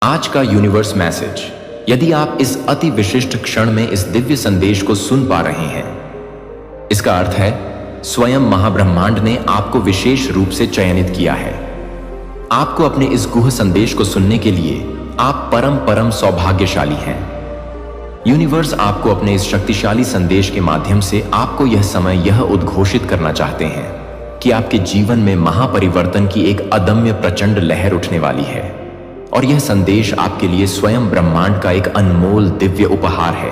आज का universe message. यदि आप इस अति विशिष्ट क्षण में इस दिव्य संदेश को सुन पा रहे हैं, इसका अर्थ है स्वयं महाब्रह्मांड ने आपको विशेष रूप से चयनित किया है। आपको अपने इस गुह संदेश को सुनने के लिए आप परम सौभाग्यशाली हैं। यूनिवर्स आपको अपने इस शक्तिशाली संदेश के माध्यम से आपको यह समय यह उद्घोषित करना चाहते हैं कि आपके जीवन में महापरिवर्तन की एक अदम्य प्रचंड लहर उठने वाली है। और यह संदेश आपके लिए स्वयं ब्रह्मांड का एक अनमोल दिव्य उपहार है।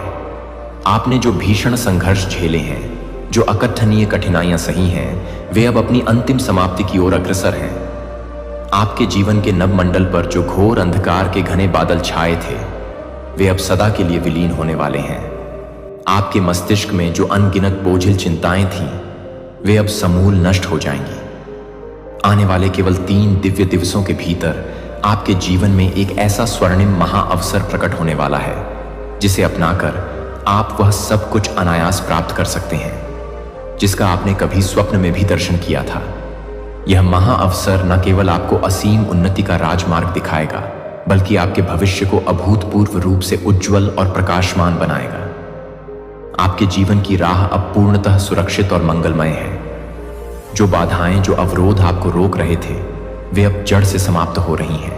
आपने जो भीषण संघर्ष झेले हैं, जो अकथनीय कठिनाइयां सही हैं, वे अब अपनी अंतिम समाप्ति की ओर अग्रसर हैं। आपके जीवन के नभमंडल पर जो घोर अंधकार के घने बादल छाए थे, वे अब सदा के लिए विलीन होने वाले हैं। आपके मस्तिष्क में जो अनगिनत बोझिल चिंताएं थीं, वे अब समूल नष्ट हो जाएंगी। आने वाले केवल 3 दिव्य दिवसों के भीतर आपके जीवन में एक ऐसा स्वर्णिम महाअवसर प्रकट होने वाला है, जिसे अपनाकर आप वह सब कुछ अनायास प्राप्त कर सकते हैं जिसका आपने कभी स्वप्न में भी दर्शन किया था। यह महाअवसर न केवल आपको असीम उन्नति का राजमार्ग दिखाएगा, बल्कि आपके भविष्य को अभूतपूर्व रूप से उज्जवल और प्रकाशमान बनाएगा। आपके जीवन की राह अब पूर्णतः सुरक्षित और मंगलमय है। जो बाधाएं, जो अवरोध आपको रोक रहे थे, वे अब जड़ से समाप्त हो रही हैं।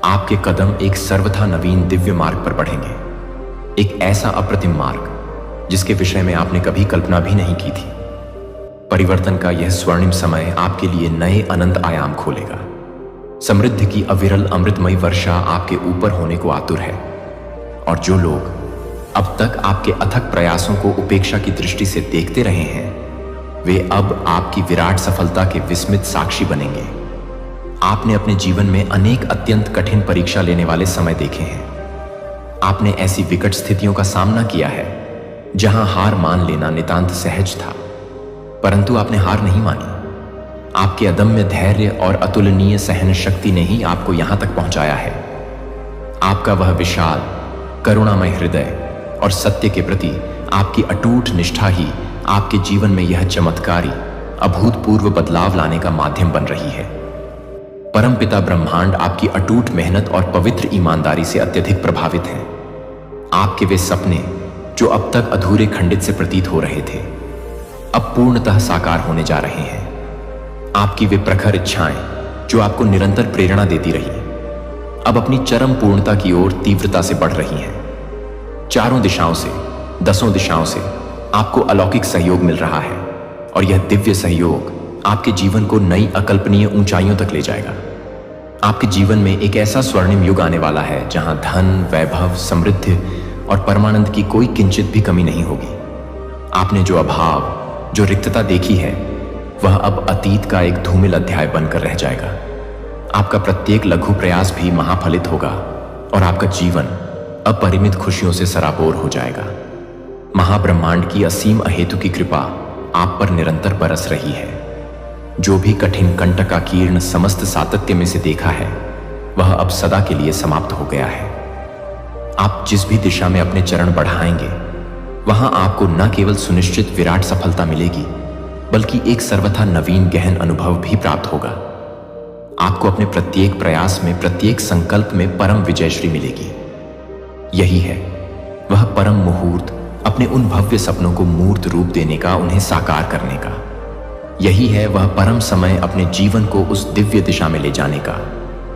आपके कदम एक सर्वथा नवीन दिव्य मार्ग पर बढ़ेंगे, एक ऐसा अप्रतिम मार्ग जिसके विषय में आपने कभी कल्पना भी नहीं की थी। परिवर्तन का यह स्वर्णिम समय आपके लिए नए अनंत आयाम खोलेगा। समृद्धि की अविरल अमृतमयी वर्षा आपके ऊपर होने को आतुर है। और जो लोग अब तक आपके अथक प्रयासों को उपेक्षा की दृष्टि से देखते रहे हैं, वे अब आपकी विराट सफलता के विस्मित साक्षी बनेंगे। आपने अपने जीवन में अनेक अत्यंत कठिन परीक्षा लेने वाले समय देखे हैं। आपने ऐसी विकट स्थितियों का सामना किया है जहां हार मान लेना नितांत सहज था, परंतु आपने हार नहीं मानी। आपके अदम्य धैर्य और अतुलनीय सहन शक्ति ने ही आपको यहां तक पहुंचाया है। आपका वह विशाल करुणामय हृदय और सत्य के प्रति आपकी अटूट निष्ठा ही आपके जीवन में यह चमत्कारी अभूतपूर्व बदलाव लाने का माध्यम बन रही है। परमपिता ब्रह्मांड आपकी अटूट मेहनत और पवित्र ईमानदारी से अत्यधिक प्रभावित हैं। आपके वे सपने जो अब तक अधूरे खंडित से प्रतीत हो रहे थे, अब पूर्णतः साकार होने जा रहे हैं। आपकी वे प्रखर इच्छाएं जो आपको निरंतर प्रेरणा देती रही, अब अपनी चरम पूर्णता की ओर तीव्रता से बढ़ रही हैं। चारों दिशाओं से, 10 दिशाओं से आपको अलौकिक सहयोग मिल रहा है, और यह दिव्य सहयोग आपके जीवन को नई अकल्पनीय ऊंचाइयों तक ले जाएगा। आपके जीवन में एक ऐसा स्वर्णिम युग आने वाला है जहां धन, वैभव, समृद्धि और परमानंद की कोई किंचित भी कमी नहीं होगी। आपने जो अभाव, जो रिक्तता देखी है, वह अब अतीत का एक धूमिल अध्याय बनकर रह जाएगा। आपका प्रत्येक लघु प्रयास भी महाफलित होगा, और आपका जीवन अपरिमित खुशियों से सराबोर हो जाएगा। महाब्रह्मांड की असीम अहेतु की कृपा आप पर निरंतर बरस रही है। जो भी कठिन कंटकाकीर्ण समस्त सातत्य में से देखा है, वह अब सदा के लिए समाप्त हो गया है। आप जिस भी दिशा में अपने चरण बढ़ाएंगे, वहां आपको न केवल सुनिश्चित विराट सफलता मिलेगी, बल्कि एक सर्वथा नवीन गहन अनुभव भी प्राप्त होगा। आपको अपने प्रत्येक प्रयास में, प्रत्येक संकल्प में परम विजयश्री मिलेगी। यही है वह परम मुहूर्त, अपने उन भव्य सपनों को मूर्त रूप देने का, उन्हें साकार करने का। यही है वह परम समय, अपने जीवन को उस दिव्य दिशा में ले जाने का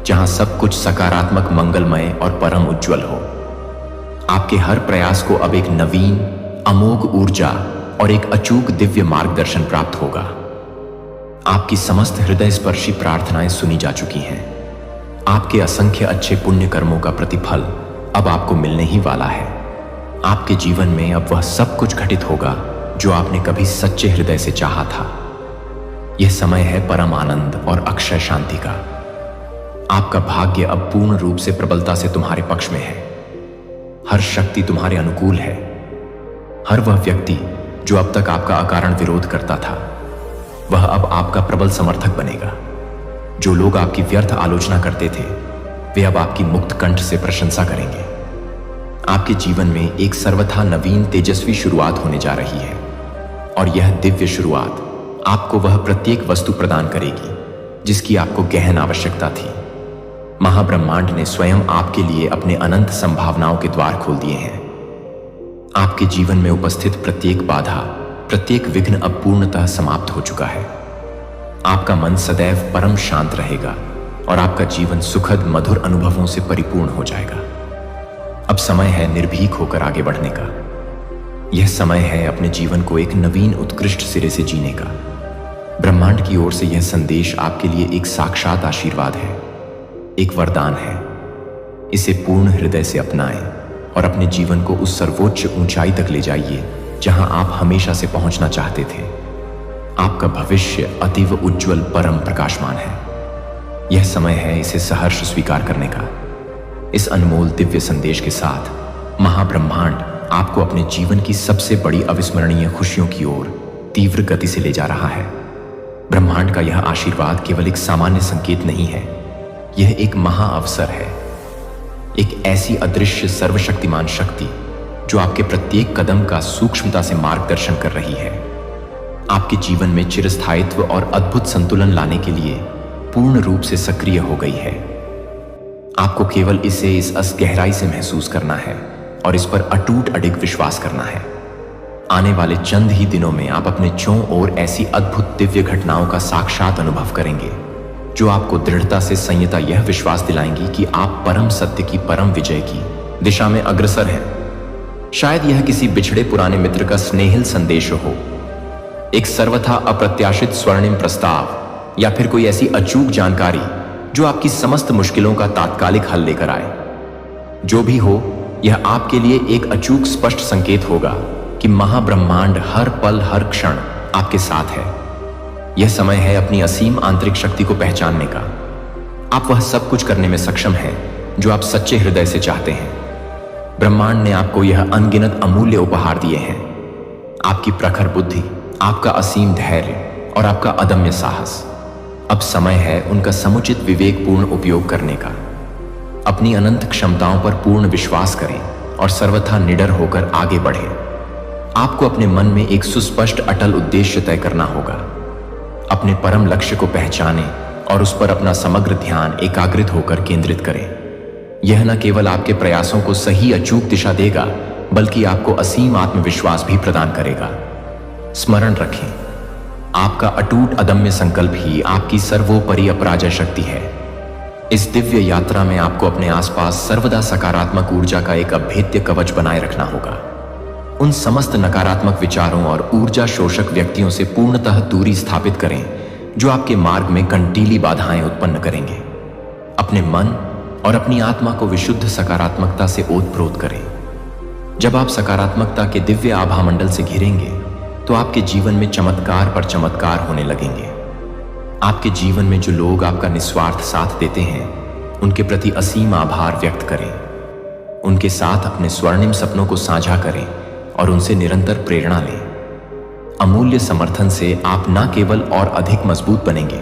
जहां सब कुछ सकारात्मक, मंगलमय और परम उज्जवल हो। आपके हर प्रयास को अब एक नवीन अमोघ ऊर्जा और एक अचूक दिव्य मार्गदर्शन प्राप्त होगा। आपकी समस्त हृदय स्पर्शी प्रार्थनाएं सुनी जा चुकी हैं। आपके असंख्य अच्छे पुण्य कर्मों का प्रतिफल अब आपको मिलने ही वाला है। आपके जीवन में अब वह सब कुछ घटित होगा जो आपने कभी सच्चे हृदय से चाहा था। यह समय है परम आनंद और अक्षय शांति का। आपका भाग्य अब पूर्ण रूप से प्रबलता से तुम्हारे पक्ष में है। हर शक्ति तुम्हारे अनुकूल है। हर वह व्यक्ति जो अब तक आपका अकारण विरोध करता था, वह अब आपका प्रबल समर्थक बनेगा। जो लोग आपकी व्यर्थ आलोचना करते थे, वे अब आपकी मुक्त कंठ से प्रशंसा करेंगे। आपके जीवन में एक सर्वथा नवीन तेजस्वी शुरुआत होने जा रही है, और यह दिव्य शुरुआत आपको वह प्रत्येक वस्तु प्रदान करेगी जिसकी आपको गहन आवश्यकता थी। महाब्रह्मांड ने स्वयं आपके लिए अपने अनंत संभावनाओं के द्वार खोल दिए हैं। आपके जीवन में उपस्थित प्रत्येक बाधा, प्रत्येक विघ्न अब पूर्णतः समाप्त हो चुका है। आपका मन सदैव परम शांत रहेगा और आपका जीवन सुखद मधुर अनुभवों से परिपूर्ण हो जाएगा। अब समय है निर्भीक होकर आगे बढ़ने का। यह समय है अपने जीवन को एक नवीन उत्कृष्ट सिरे से जीने का। ब्रह्मांड की ओर से यह संदेश आपके लिए एक साक्षात आशीर्वाद है, एक वरदान है। इसे पूर्ण हृदय से अपनाएं और अपने जीवन को उस सर्वोच्च ऊंचाई तक ले जाइए जहां आप हमेशा से पहुंचना चाहते थे। आपका भविष्य अतीव उज्जवल परम प्रकाशमान है। यह समय है इसे सहर्ष स्वीकार करने का। इस अनमोल दिव्य संदेश के साथ महाब्रह्मांड आपको अपने जीवन की सबसे बड़ी अविस्मरणीय खुशियों की ओर तीव्र गति से ले जा रहा है। ब्रह्मांड का यह आशीर्वाद केवल एक सामान्य संकेत नहीं है, यह एक महाअवसर है, एक ऐसी अदृश्य सर्वशक्तिमान शक्ति जो आपके प्रत्येक कदम का सूक्ष्मता से मार्गदर्शन कर रही है। आपके जीवन में चिरस्थायित्व और अद्भुत संतुलन लाने के लिए पूर्ण रूप से सक्रिय हो गई है। आपको केवल इसे इस गहराई से महसूस करना है और इस पर अटूट अडिग विश्वास करना है। आने वाले चंद ही दिनों में आप अपने चों ओर ऐसी अद्भुत दिव्य घटनाओं का साक्षात अनुभव करेंगे जो आपको दृढ़ता से संयता यह विश्वास दिलाएंगी कि आप परम सत्य की परम विजय की दिशा में अग्रसर हैं। शायद यह किसी बिछड़े पुराने मित्र का स्नेहिल संदेश हो, एक सर्वथा अप्रत्याशित स्वर्णिम प्रस्ताव या फिर कोई ऐसी अचूक जानकारी जो आपकी समस्त मुश्किलों का तात्कालिक हल लेकर आए। जो भी हो, यह आपके लिए एक अचूक स्पष्ट संकेत होगा कि महाब्रह्मांड हर पल हर क्षण आपके साथ है। यह समय है अपनी असीम आंतरिक शक्ति को पहचानने का। आप वह सब कुछ करने में सक्षम हैं जो आप सच्चे हृदय से चाहते हैं। ब्रह्मांड ने आपको यह अनगिनत अमूल्य उपहार दिए हैं, आपकी प्रखर बुद्धि, आपका असीम धैर्य और आपका अदम्य साहस। अब समय है उनका समुचित विवेकपूर्ण उपयोग करने का। अपनी अनंत क्षमताओं पर पूर्ण विश्वास करें और सर्वथा निडर होकर आगे बढ़ें। आपको अपने मन में एक सुस्पष्ट अटल उद्देश्य तय करना होगा। अपने परम लक्ष्य को पहचानें और उस पर अपना समग्र ध्यान एकाग्रित होकर केंद्रित करें। यह न केवल आपके प्रयासों को सही अचूक दिशा देगा, बल्कि आपको असीम आत्मविश्वास भी प्रदान करेगा। स्मरण रखें, आपका अटूट अदम्य संकल्प ही आपकी सर्वोपरि अपराजय शक्ति है। इस दिव्य यात्रा में आपको अपने आसपास सर्वदा सकारात्मक ऊर्जा का एक अभेद्य कवच बनाए रखना होगा। उन समस्त नकारात्मक विचारों और ऊर्जा शोषक व्यक्तियों से पूर्णतः दूरी स्थापित करें जो आपके मार्ग में कंटीली बाधाएं उत्पन्न करेंगे। अपने मन और अपनी आत्मा को विशुद्ध सकारात्मकता से ओतप्रोत करें। जब आप सकारात्मकता के दिव्य आभामंडल से घिरेंगे तो आपके जीवन में चमत्कार पर चमत्कार होने लगेंगे। आपके जीवन में जो लोग आपका निस्वार्थ साथ देते हैं, उनके प्रति असीम आभार व्यक्त करें। उनके साथ अपने स्वर्णिम सपनों को साझा करें और उनसे निरंतर प्रेरणा लें। अमूल्य समर्थन से आप न केवल और अधिक मजबूत बनेंगे,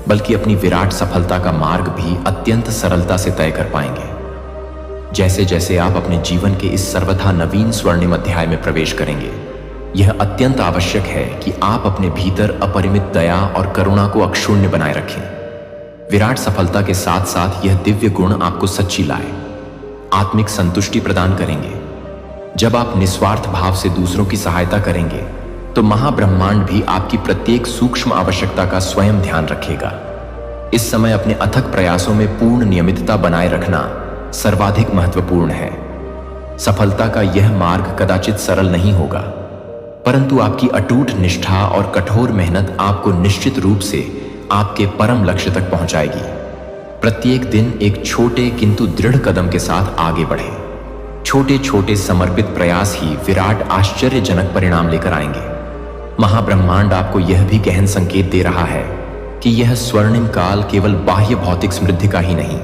बल्कि अपनी विराट सफलता का मार्ग भी अत्यंत सरलता से तय कर पाएंगे। जैसे जैसे आप अपने जीवन के इस सर्वथा नवीन स्वर्णिम अध्याय में प्रवेश करेंगे, यह अत्यंत आवश्यक है कि आप अपने भीतर अपरिमित दया और करुणा को अक्षुण्य बनाए रखें। विराट सफलता के साथ साथ यह दिव्य गुण आपको सच्ची लाए, आत्मिक संतुष्टि प्रदान करेंगे। जब आप निस्वार्थ भाव से दूसरों की सहायता करेंगे, तो महाब्रह्मांड भी आपकी प्रत्येक सूक्ष्म आवश्यकता का स्वयं ध्यान रखेगा। इस समय अपने अथक प्रयासों में पूर्ण नियमितता बनाए रखना सर्वाधिक महत्वपूर्ण है। सफलता का यह मार्ग कदाचित सरल नहीं होगा, परंतु आपकी अटूट निष्ठा और कठोर मेहनत आपको निश्चित रूप से आपके परम लक्ष्य तक पहुंचाएगी। प्रत्येक दिन एक छोटे किंतु दृढ़ कदम के साथ आगे बढ़ें। छोटे छोटे समर्पित प्रयास ही विराट आश्चर्यजनक परिणाम लेकर आएंगे। महाब्रह्मांड आपको यह भी गहन संकेत दे रहा है कि यह स्वर्णिम काल केवल बाह्य भौतिक समृद्धि का ही नहीं,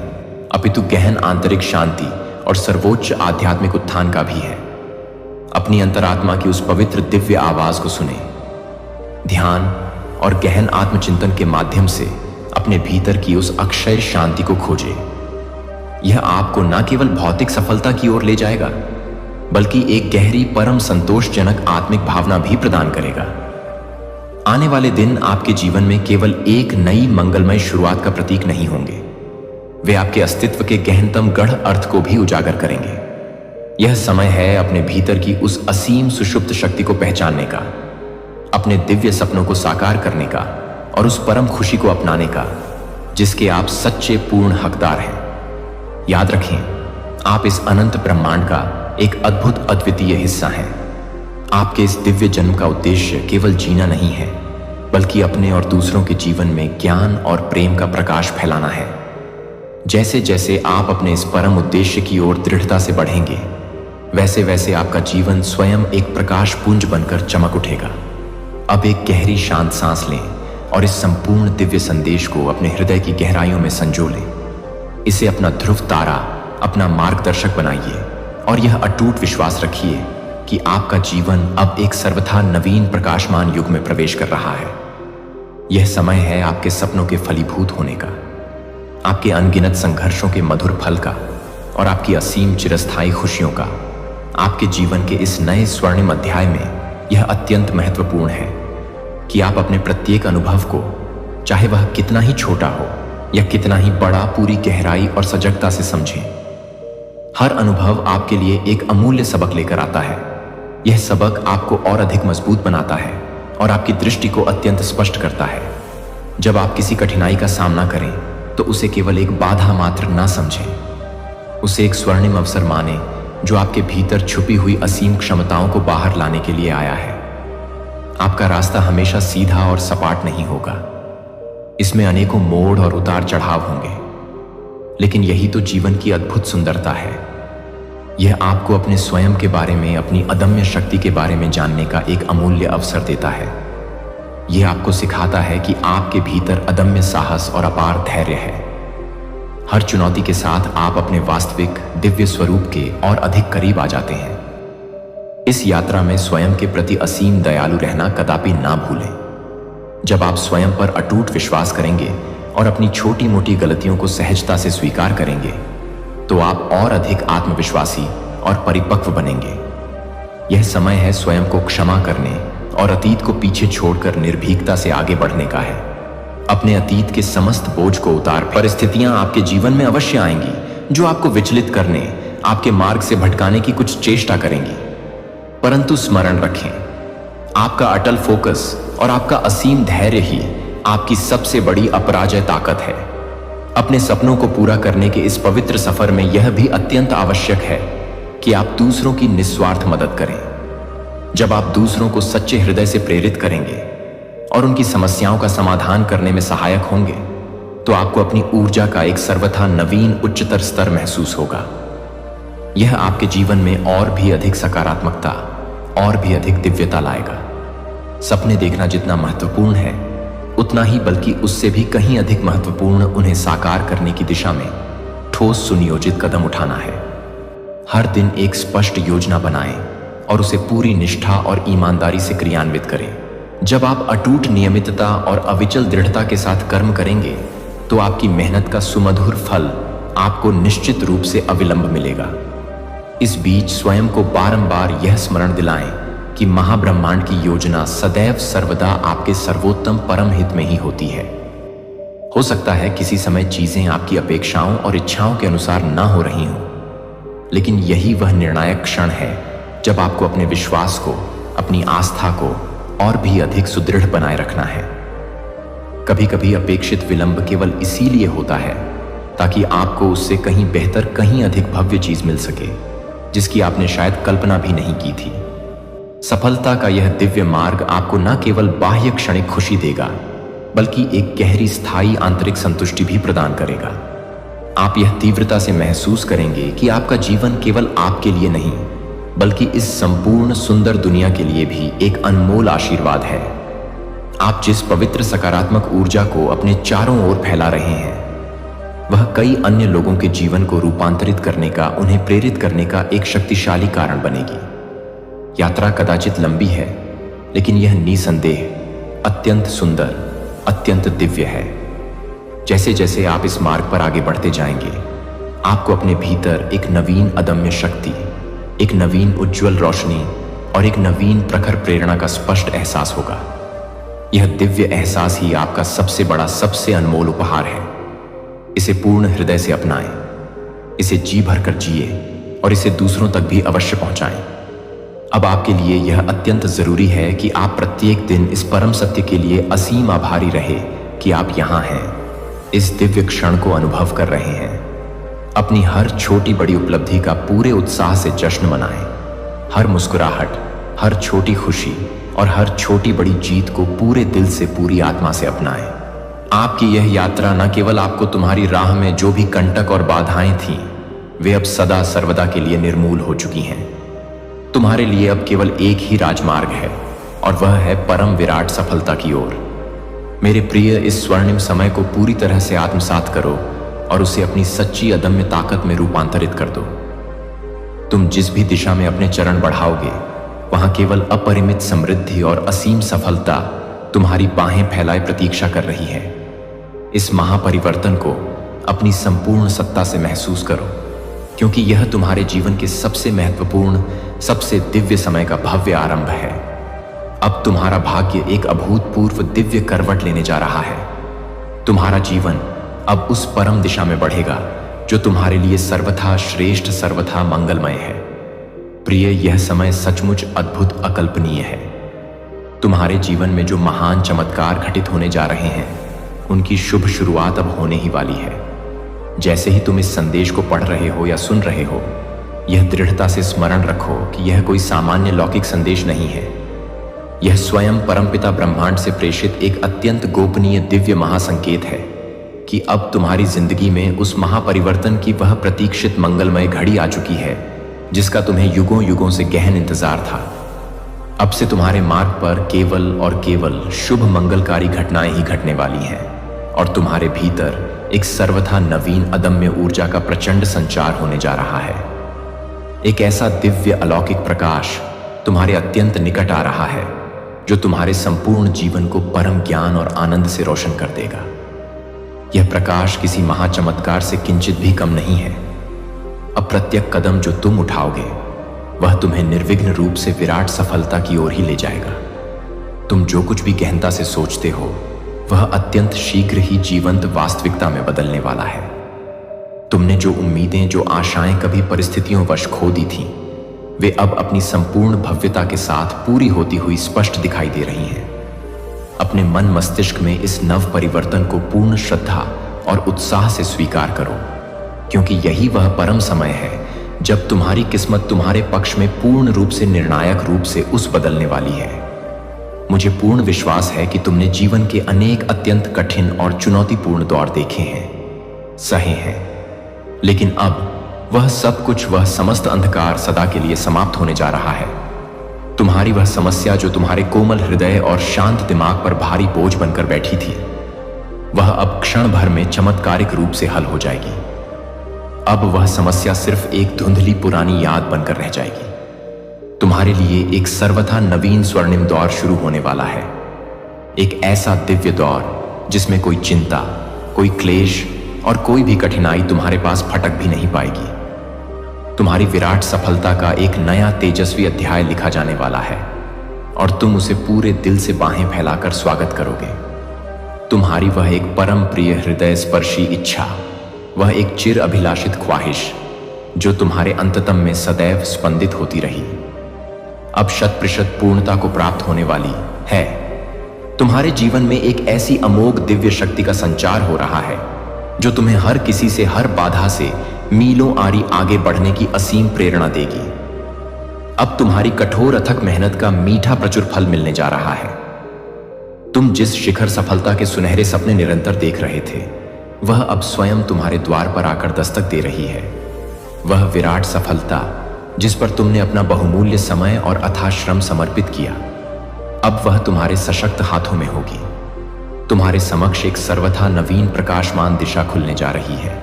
अपितु गहन आंतरिक शांति और सर्वोच्च आध्यात्मिक उत्थान का भी है। अपनी अंतरात्मा की उस पवित्र दिव्य आवाज को सुने। ध्यान और गहन आत्मचिंतन के माध्यम से अपने भीतर की उस अक्षय शांति को खोजें। यह आपको न केवल भौतिक सफलता की ओर ले जाएगा, बल्कि एक गहरी परम संतोषजनक आत्मिक भावना भी प्रदान करेगा। आने वाले दिन आपके जीवन में केवल एक नई मंगलमय शुरुआत का प्रतीक नहीं होंगे, वे आपके अस्तित्व के गहनतम गढ़ अर्थ को भी उजागर करेंगे। यह समय है अपने भीतर की उस असीम सुषुप्त शक्ति को पहचानने का, अपने दिव्य सपनों को साकार करने का और उस परम खुशी को अपनाने का जिसके आप सच्चे पूर्ण हकदार हैं। याद रखें, आप इस अनंत ब्रह्मांड का एक अद्भुत अद्वितीय हिस्सा हैं। आपके इस दिव्य जन्म का उद्देश्य केवल जीना नहीं है, बल्कि अपने और दूसरों के जीवन में ज्ञान और प्रेम का प्रकाश फैलाना है। जैसे जैसे आप अपने इस परम उद्देश्य की ओर दृढ़ता से बढ़ेंगे, वैसे वैसे आपका जीवन स्वयं एक प्रकाश पुंज बनकर चमक उठेगा। अब एक गहरी शांत सांस लें और इस संपूर्ण दिव्य संदेश को अपने हृदय की गहराइयों में संजो लें। इसे अपना ध्रुव तारा, अपना मार्गदर्शक बनाइए और यह अटूट विश्वास रखिए कि आपका जीवन अब एक सर्वथा नवीन प्रकाशमान युग में प्रवेश कर रहा है। यह समय है आपके सपनों के फलीभूत होने का, आपके अनगिनत संघर्षों के मधुर फल का और आपकी असीम चिरस्थायी खुशियों का। आपके जीवन के इस नए स्वर्णिम अध्याय में यह अत्यंत महत्वपूर्ण है कि आप अपने प्रत्येक अनुभव को, चाहे वह कितना ही छोटा हो या कितना ही बड़ा, पूरी गहराई और सजगता से समझें। हर अनुभव आपके लिए एक अमूल्य सबक लेकर आता है। यह सबक आपको और अधिक मजबूत बनाता है और आपकी दृष्टि को अत्यंत स्पष्ट करता है। जब आप किसी कठिनाई का सामना करें तो उसे केवल एक बाधा मात्र ना समझें, उसे एक स्वर्णिम अवसर माने जो आपके भीतर छुपी हुई असीम क्षमताओं को बाहर लाने के लिए आया है। आपका रास्ता हमेशा सीधा और सपाट नहीं होगा, इसमें अनेकों मोड़ और उतार चढ़ाव होंगे, लेकिन यही तो जीवन की अद्भुत सुंदरता है। यह आपको अपने स्वयं के बारे में, अपनी अदम्य शक्ति के बारे में जानने का एक अमूल्य अवसर देता है। यह आपको सिखाता है कि आपके भीतर अदम्य साहस और अपार धैर्य है। हर चुनौती के साथ आप अपने वास्तविक दिव्य स्वरूप के और अधिक करीब आ जाते हैं। इस यात्रा में स्वयं के प्रति असीम दयालु रहना कदापि ना भूलें। जब आप स्वयं पर अटूट विश्वास करेंगे और अपनी छोटी मोटी गलतियों को सहजता से स्वीकार करेंगे, तो आप और अधिक आत्मविश्वासी और परिपक्व बनेंगे। यह समय है स्वयं को क्षमा करने और अतीत को पीछे छोड़कर निर्भीकता से आगे बढ़ने का है। अपने अतीत के समस्त बोझ को उतार। परिस्थितियां आपके जीवन में अवश्य आएंगी जो आपको विचलित करने, आपके मार्ग से भटकाने की कुछ चेष्टा करेंगी, परंतु स्मरण रखें, आपका अटल फोकस और आपका असीम धैर्य ही आपकी सबसे बड़ी अपराजय ताकत है। अपने सपनों को पूरा करने के इस पवित्र सफर में यह भी अत्यंत आवश्यक है कि आप दूसरों की निस्वार्थ मदद करें। जब आप दूसरों को सच्चे हृदय से प्रेरित करेंगे और उनकी समस्याओं का समाधान करने में सहायक होंगे, तो आपको अपनी ऊर्जा का एक सर्वथा नवीन उच्चतर स्तर महसूस होगा। यह आपके जीवन में और भी अधिक सकारात्मकता और भी अधिक दिव्यता लाएगा। सपने देखना जितना महत्वपूर्ण है, उतना ही बल्कि उससे भी कहीं अधिक महत्वपूर्ण उन्हें साकार करने की दिशा में ठोस सुनियोजित कदम उठाना है। हर दिन एक स्पष्ट योजना बनाएं और उसे पूरी निष्ठा और ईमानदारी से क्रियान्वित करें। जब आप अटूट नियमितता और अविचल दृढ़ता के साथ कर्म करेंगे, तो आपकी मेहनत का सुमधुर फल आपको निश्चित रूप से अविलंब मिलेगा। इस बीच स्वयं को बारंबार यह स्मरण दिलाएं कि महाब्रह्मांड की योजना सदैव सर्वदा आपके सर्वोत्तम परम हित में ही होती है। हो सकता है किसी समय चीजें आपकी अपेक्षाओं और इच्छाओं के अनुसार ना हो रही हों, लेकिन यही वह निर्णायक क्षण है जब आपको अपने विश्वास को, अपनी आस्था को और भी अधिक सुदृढ़ बनाए रखना है। कभी कभी अपेक्षित विलंब केवल इसीलिए होता है ताकि आपको उससे कहीं बेहतर, कहीं अधिक भव्य चीज मिल सके, जिसकी आपने शायद कल्पना भी नहीं की थी। सफलता का यह दिव्य मार्ग आपको न केवल बाह्य क्षणिक खुशी देगा, बल्कि एक गहरी स्थायी आंतरिक संतुष्टि भी प्रदान करेगा। आप यह तीव्रता से महसूस करेंगे कि आपका जीवन केवल आपके लिए नहीं, बल्कि इस संपूर्ण सुंदर दुनिया के लिए भी एक अनमोल आशीर्वाद है। आप जिस पवित्र सकारात्मक ऊर्जा को अपने चारों ओर फैला रहे हैं, वह कई अन्य लोगों के जीवन को रूपांतरित करने का, उन्हें प्रेरित करने का एक शक्तिशाली कारण बनेगी। यात्रा कदाचित लंबी है, लेकिन यह निसंदेह अत्यंत सुंदर, अत्यंत दिव्य है। जैसे जैसे आप इस मार्ग पर आगे बढ़ते जाएंगे, आपको अपने भीतर एक नवीन अदम्य शक्ति, एक नवीन उज्जवल रोशनी और एक नवीन प्रखर प्रेरणा का स्पष्ट एहसास होगा। यह दिव्य एहसास ही आपका सबसे बड़ा, सबसे अनमोल उपहार है। इसे पूर्ण हृदय से अपनाएं, इसे जी भरकर जिए और इसे दूसरों तक भी अवश्य पहुंचाएं। अब आपके लिए यह अत्यंत जरूरी है कि आप प्रत्येक दिन इस परम सत्य के लिए असीम आभारी रहे कि आप यहाँ हैं, इस दिव्य क्षण को अनुभव कर रहे हैं। अपनी हर छोटी बड़ी उपलब्धि का पूरे उत्साह से जश्न मनाएं। हर मुस्कुराहट, हर छोटी खुशी और हर छोटी बड़ी जीत को पूरे दिल से, पूरी आत्मा से अपनाएं। आपकी यह यात्रा न केवल आपको तुम्हारी राह में जो भी कंटक और बाधाएं थीं, वे अब सदा सर्वदा के लिए निर्मूल हो चुकी हैं। तुम्हारे लिए अब केवल एक ही राजमार्ग है और वह है परम विराट सफलता की ओर। मेरे प्रिय, इस स्वर्णिम समय को पूरी तरह से आत्मसात करो और उसे अपनी सच्ची अदम्य ताकत में रूपांतरित कर दो। तुम जिस भी दिशा में अपने चरण बढ़ाओगे, वहां केवल अपरिमित समृद्धि और असीम सफलता तुम्हारी बाहें फैलाए प्रतीक्षा कर रही है। इस महापरिवर्तन को अपनी संपूर्ण सत्ता से महसूस करो, क्योंकि यह तुम्हारे जीवन के सबसे महत्वपूर्ण, सबसे दिव्य समय का भव्य आरंभ है। अब तुम्हारा भाग्य एक अभूतपूर्व दिव्य करवट लेने जा रहा है। तुम्हारा जीवन अब उस परम दिशा में बढ़ेगा जो तुम्हारे लिए सर्वथा श्रेष्ठ, सर्वथा मंगलमय है। प्रिय, यह समय सचमुच अद्भुत, अकल्पनीय है। तुम्हारे जीवन में जो महान चमत्कार घटित होने जा रहे हैं, उनकी शुभ शुरुआत अब होने ही वाली है। जैसे ही तुम इस संदेश को पढ़ रहे हो या सुन रहे हो, यह दृढ़ता से स्मरण रखो कि यह कोई सामान्य लौकिक संदेश नहीं है। यह स्वयं परमपिता ब्रह्मांड से प्रेषित एक अत्यंत गोपनीय दिव्य महासंकेत है कि अब तुम्हारी जिंदगी में उस महापरिवर्तन की वह प्रतीक्षित मंगलमय घड़ी आ चुकी है जिसका तुम्हें युगों युगों से गहन इंतजार था। अब से तुम्हारे मार्ग पर केवल और केवल शुभ मंगलकारी घटनाएं ही घटने वाली हैं और तुम्हारे भीतर एक सर्वथा नवीन अदम्य ऊर्जा का प्रचंड संचार होने जा रहा है। एक ऐसा दिव्य अलौकिक प्रकाश तुम्हारे अत्यंत निकट आ रहा है जो तुम्हारे संपूर्ण जीवन को परम ज्ञान और आनंद से रोशन कर देगा। यह प्रकाश किसी महाचमत्कार से किंचित भी कम नहीं है। अब प्रत्येक कदम जो तुम उठाओगे, वह तुम्हें निर्विघ्न रूप से विराट सफलता की ओर ही ले जाएगा। तुम जो कुछ भी गहनता से सोचते हो, वह अत्यंत शीघ्र ही जीवंत वास्तविकता में बदलने वाला है। तुमने जो उम्मीदें, जो आशाएं कभी परिस्थितियों वश खो दी थीं, वे अब अपनी संपूर्ण भव्यता के साथ पूरी होती हुई स्पष्ट दिखाई दे रही हैं। अपने मन मस्तिष्क में इस नव परिवर्तन को पूर्ण श्रद्धा और उत्साह से स्वीकार करो, क्योंकि यही वह परम समय है जब तुम्हारी किस्मत तुम्हारे पक्ष में पूर्ण रूप से, निर्णायक रूप से उस बदलने वाली है। मुझे पूर्ण विश्वास है कि तुमने जीवन के अनेक अत्यंत कठिन और चुनौतीपूर्ण दौर देखे हैं, सहे हैं, लेकिन अब वह सब कुछ, वह समस्त अंधकार सदा के लिए समाप्त होने जा रहा है। तुम्हारी वह समस्या जो तुम्हारे कोमल हृदय और शांत दिमाग पर भारी बोझ बनकर बैठी थी, वह अब क्षण भर में चमत्कारिक रूप से हल हो जाएगी। अब वह समस्या सिर्फ एक धुंधली पुरानी याद बनकर रह जाएगी। तुम्हारे लिए एक सर्वथा नवीन स्वर्णिम दौर शुरू होने वाला है। एक ऐसा दिव्य दौर जिसमें कोई चिंता, कोई क्लेश और कोई भी कठिनाई तुम्हारे पास फटक भी नहीं पाएगी। तुम्हारी विराट सफलता का एक नया तेजस्वी अध्याय लिखा जाने वाला है और तुम उसे पूरे दिल से बाहें फैलाकर स्वागत करोगे। तुम्हारी वह एक परम प्रिय हृदय स्पर्शी इच्छा, वह एक चिर अभिलाषित ख्वाहिश जो तुम्हारे अंततम में सदैव स्पंदित होती रही, अब 100% पूर्णता को प्राप्त होने वाली है। तुम्हारे जीवन में एक ऐसी अमोघ दिव्य शक्ति का संचार हो रहा है जो तुम्हें हर किसी से, हर बाधा से मीलों आरी आगे बढ़ने की असीम प्रेरणा देगी। अब तुम्हारी कठोर अथक मेहनत का मीठा प्रचुर फल मिलने जा रहा है। तुम जिस शिखर सफलता के सुनहरे सपने निरंतर देख रहे थे, वह अब स्वयं तुम्हारे द्वार पर आकर दस्तक दे रही है। वह विराट सफलता जिस पर तुमने अपना बहुमूल्य समय और अथाह श्रम समर्पित किया, अब वह तुम्हारे सशक्त हाथों में होगी। तुम्हारे समक्ष एक सर्वथा नवीन प्रकाशमान दिशा खुलने जा रही है।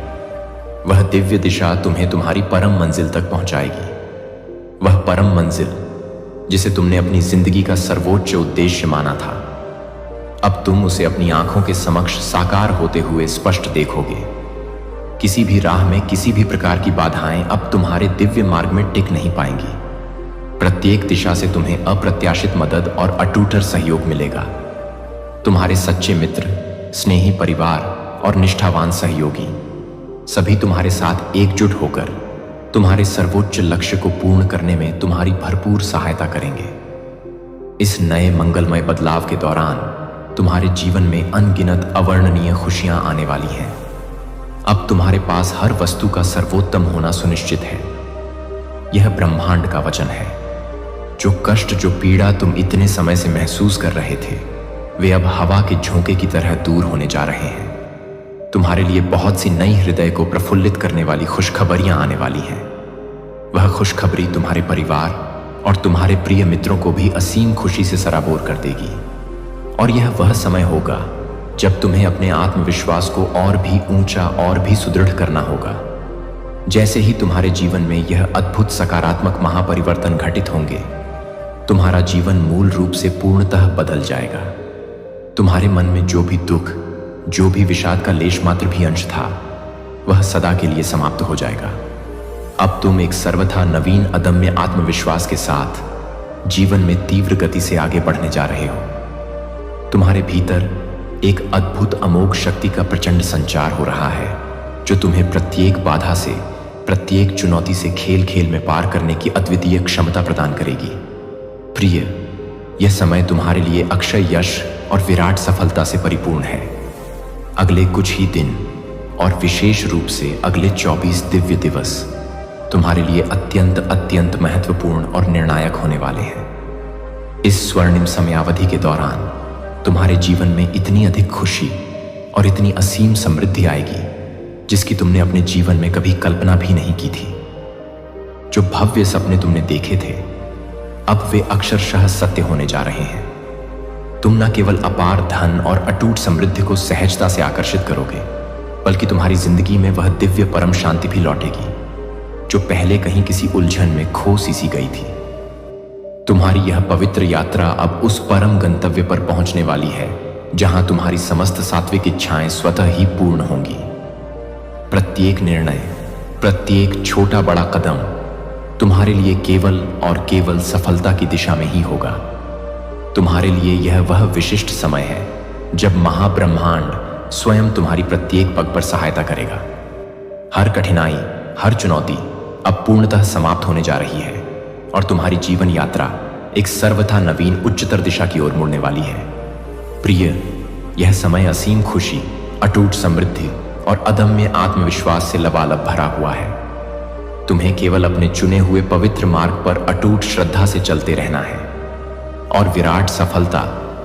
वह दिव्य दिशा तुम्हें तुम्हारी परम मंजिल तक पहुंचाएगी। वह परम मंजिल जिसे तुमने अपनी जिंदगी का सर्वोच्च उद्देश्य माना था, अब तुम उसे अपनी आंखों के समक्ष साकार होते हुए स्पष्ट देखोगे। किसी भी राह में किसी भी प्रकार की बाधाएं अब तुम्हारे दिव्य मार्ग में टिक नहीं पाएंगी। प्रत्येक दिशा से तुम्हें अप्रत्याशित मदद और अटूट सहयोग मिलेगा। तुम्हारे सच्चे मित्र, स्नेही परिवार और निष्ठावान सहयोगी सभी तुम्हारे साथ एकजुट होकर तुम्हारे सर्वोच्च लक्ष्य को पूर्ण करने में तुम्हारी भरपूर सहायता करेंगे। इस नए मंगलमय बदलाव के दौरान तुम्हारे जीवन में अनगिनत अवर्णनीय खुशियां आने वाली हैं। अब तुम्हारे पास हर वस्तु का सर्वोत्तम होना सुनिश्चित है। यह ब्रह्मांड का वचन है। जो कष्ट, जो पीड़ा तुम इतने समय से महसूस कर रहे थे, वे अब हवा के झोंके की तरह दूर होने जा रहे हैं। तुम्हारे लिए बहुत सी नई हृदय को प्रफुल्लित करने वाली खुशखबरियां आने वाली हैं। वह खुशखबरी तुम्हारे परिवार और तुम्हारे प्रिय मित्रों को भी असीम खुशी से सराबोर कर देगी। और यह वह समय होगा जब तुम्हें अपने आत्मविश्वास को और भी ऊंचा और भी सुदृढ़ करना होगा। जैसे ही तुम्हारे जीवन में यह अद्भुत सकारात्मक महापरिवर्तन घटित होंगे, तुम्हारा जीवन मूल रूप से पूर्णतः बदल जाएगा। तुम्हारे मन में जो भी दुख, जो भी विषाद का लेश मात्र भी अंश था, वह सदा के लिए समाप्त हो जाएगा। अब तुम एक सर्वथा नवीन अदम्य आत्मविश्वास के साथ जीवन में तीव्र गति से आगे बढ़ने जा रहे हो। तुम्हारे भीतर एक अद्भुत अमोघ शक्ति का प्रचंड संचार हो रहा है, जो तुम्हें प्रत्येक बाधा से, प्रत्येक चुनौती से खेल खेल में पार करने की अद्वितीय क्षमता प्रदान करेगी। प्रिय, यह समय तुम्हारे लिए अक्षय यश और विराट सफलता से परिपूर्ण है। अगले कुछ ही दिन और विशेष रूप से अगले 24 दिव्य दिवस तुम्हारे लिए अत्यंत अत्यंत महत्वपूर्ण और निर्णायक होने वाले हैं। इस स्वर्णिम समयावधि के दौरान तुम्हारे जीवन में इतनी अधिक खुशी और इतनी असीम समृद्धि आएगी, जिसकी तुमने अपने जीवन में कभी कल्पना भी नहीं की थी। जो भव्य सपने तुमने देखे थे, अब वे अक्षरशः सत्य होने जा रहे हैं। तुम न केवल अपार धन और अटूट समृद्धि को सहजता से आकर्षित करोगे, बल्कि तुम्हारी जिंदगी में वह दिव्य परम शांति भी लौटेगी, जो पहले कहीं किसी उलझन में खो सी गई थी। तुम्हारी यह पवित्र यात्रा अब उस परम गंतव्य पर पहुंचने वाली है, जहां तुम्हारी समस्त सात्विक इच्छाएं स्वतः ही पूर्ण होंगी। प्रत्येक निर्णय, प्रत्येक छोटा बड़ा कदम तुम्हारे लिए केवल और केवल सफलता की दिशा में ही होगा। तुम्हारे लिए यह वह विशिष्ट समय है जब महाब्रह्मांड स्वयं तुम्हारी प्रत्येक पग पर सहायता करेगा। हर कठिनाई, हर चुनौती अब पूर्णतः समाप्त होने जा रही है और तुम्हारी जीवन यात्रा एक सर्वथा नवीन उच्चतर दिशा की ओर मुड़ने वाली है। प्रिय, यह समय असीम खुशी, अटूट समृद्धि और अदम्य आत्मविश्वास से लबालब भरा हुआ है। तुम्हें केवल अपने चुने हुए पवित्र मार्ग पर अटूट श्रद्धा से चलते रहना है और विराट सफलता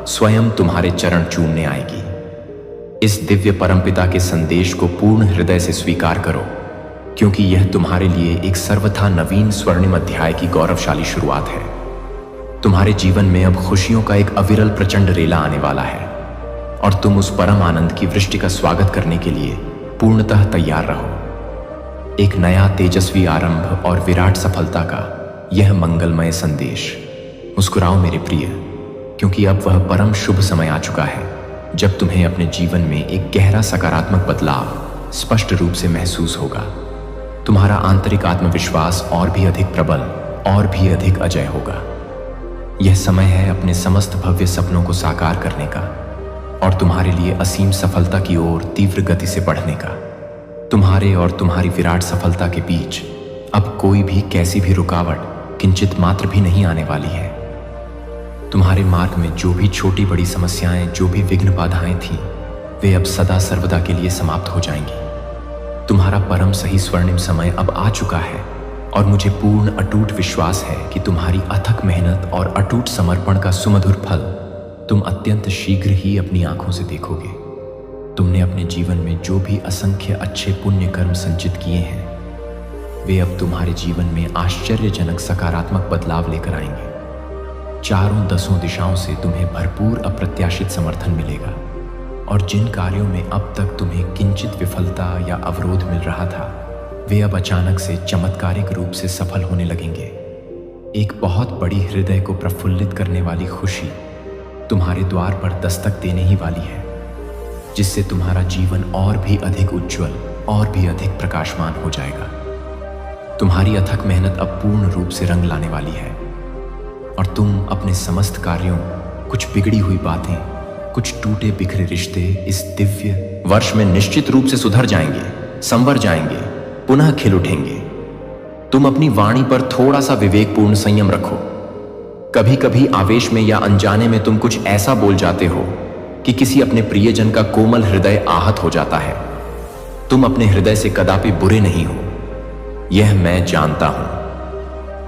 स्वयं तुम्हारे चरण चूमने आएगी। इस दिव्य परमपिता के संदेश को पूर्ण हृदय से स्वीकार करो, क्योंकि यह तुम्हारे लिए एक सर्वथा नवीन स्वर्णिम अध्याय की गौरवशाली शुरुआत है। तुम्हारे जीवन में अब खुशियों का एक अविरल प्रचंड रेला आने वाला है और तुम उस परम आनंद की वृष्टि का स्वागत करने के लिए पूर्णतः तैयार रहो। एक नया तेजस्वी आरंभ और विराट सफलता का यह मंगलमय संदेश। मुस्कुराओ मेरे प्रिय, क्योंकि अब वह परम शुभ समय आ चुका है जब तुम्हें अपने जीवन में एक गहरा सकारात्मक बदलाव स्पष्ट रूप से महसूस होगा। तुम्हारा आंतरिक आत्मविश्वास और भी अधिक प्रबल और भी अधिक अजय होगा। यह समय है अपने समस्त भव्य सपनों को साकार करने का और तुम्हारे लिए असीम सफलता की ओर तीव्र गति से बढ़ने का। तुम्हारे और तुम्हारी विराट सफलता के बीच अब कोई भी कैसी भी रुकावट किंचित मात्र भी नहीं आने वाली है। तुम्हारे मार्ग में जो भी छोटी बड़ी समस्याएं, जो भी विघ्न बाधाएं थीं, वे अब सदा सर्वदा के लिए समाप्त हो जाएंगी। तुम्हारा परम सही स्वर्णिम समय अब आ चुका है और मुझे पूर्ण अटूट विश्वास है कि तुम्हारी अथक मेहनत और अटूट समर्पण का सुमधुर फल तुम अत्यंत शीघ्र ही अपनी आंखों से देखोगे। तुमने अपने जीवन में जो भी असंख्य अच्छे पुण्य कर्म संचित किए हैं, वे अब तुम्हारे जीवन में आश्चर्यजनक सकारात्मक बदलाव लेकर आएंगे। चारों दसों दिशाओं से तुम्हें भरपूर अप्रत्याशित समर्थन मिलेगा और जिन कार्यों में अब तक तुम्हें किंचित विफलता या अवरोध मिल रहा था, वे अब अचानक से चमत्कारिक रूप से सफल होने लगेंगे। एक बहुत बड़ी हृदय को प्रफुल्लित करने वाली खुशी तुम्हारे द्वार पर दस्तक देने ही वाली है, जिससे तुम्हारा जीवन और भी अधिक उज्जवल और भी अधिक प्रकाशमान हो जाएगा। तुम्हारी अथक मेहनत अब पूर्ण रूप से रंग लाने वाली है और तुम अपने समस्त कार्यों, कुछ बिगड़ी हुई बातें, कुछ टूटे बिखरे रिश्ते इस दिव्य वर्ष में निश्चित रूप से सुधर जाएंगे, संवर जाएंगे, पुनः खिल उठेंगे। तुम अपनी वाणी पर थोड़ा सा विवेकपूर्ण संयम रखो। कभी कभी आवेश में या अनजाने में तुम कुछ ऐसा बोल जाते हो कि किसी अपने प्रियजन का कोमल हृदय आहत हो जाता है। तुम अपने हृदय से कदापि बुरे नहीं हो, यह मैं जानता हूं,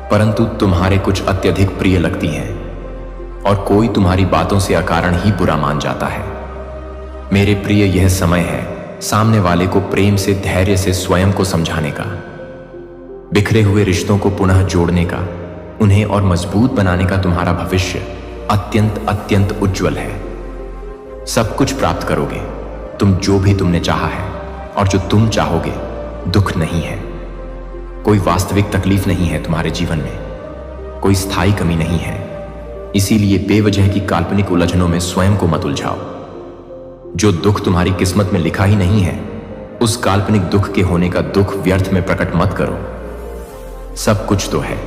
परंतु तुम्हारे कुछ अत्यधिक प्रिय लगती हैं और कोई तुम्हारी बातों से अकारण ही बुरा मान जाता है। मेरे प्रिय, यह समय है सामने वाले को प्रेम से, धैर्य से स्वयं को समझाने का, बिखरे हुए रिश्तों को पुनः जोड़ने का, उन्हें और मजबूत बनाने का। तुम्हारा भविष्य अत्यंत अत्यंत उज्जवल है। सब कुछ प्राप्त करोगे तुम, जो भी तुमने चाहा है और जो तुम चाहोगे। दुख नहीं है, कोई वास्तविक तकलीफ नहीं है तुम्हारे जीवन में, कोई स्थायी कमी नहीं है। इसीलिए बेवजह की काल्पनिक उलझनों में स्वयं को मत उलझाओ। जो दुख तुम्हारी किस्मत में लिखा ही नहीं है, उस काल्पनिक दुख के होने का दुख व्यर्थ में प्रकट मत करो। सब कुछ तो है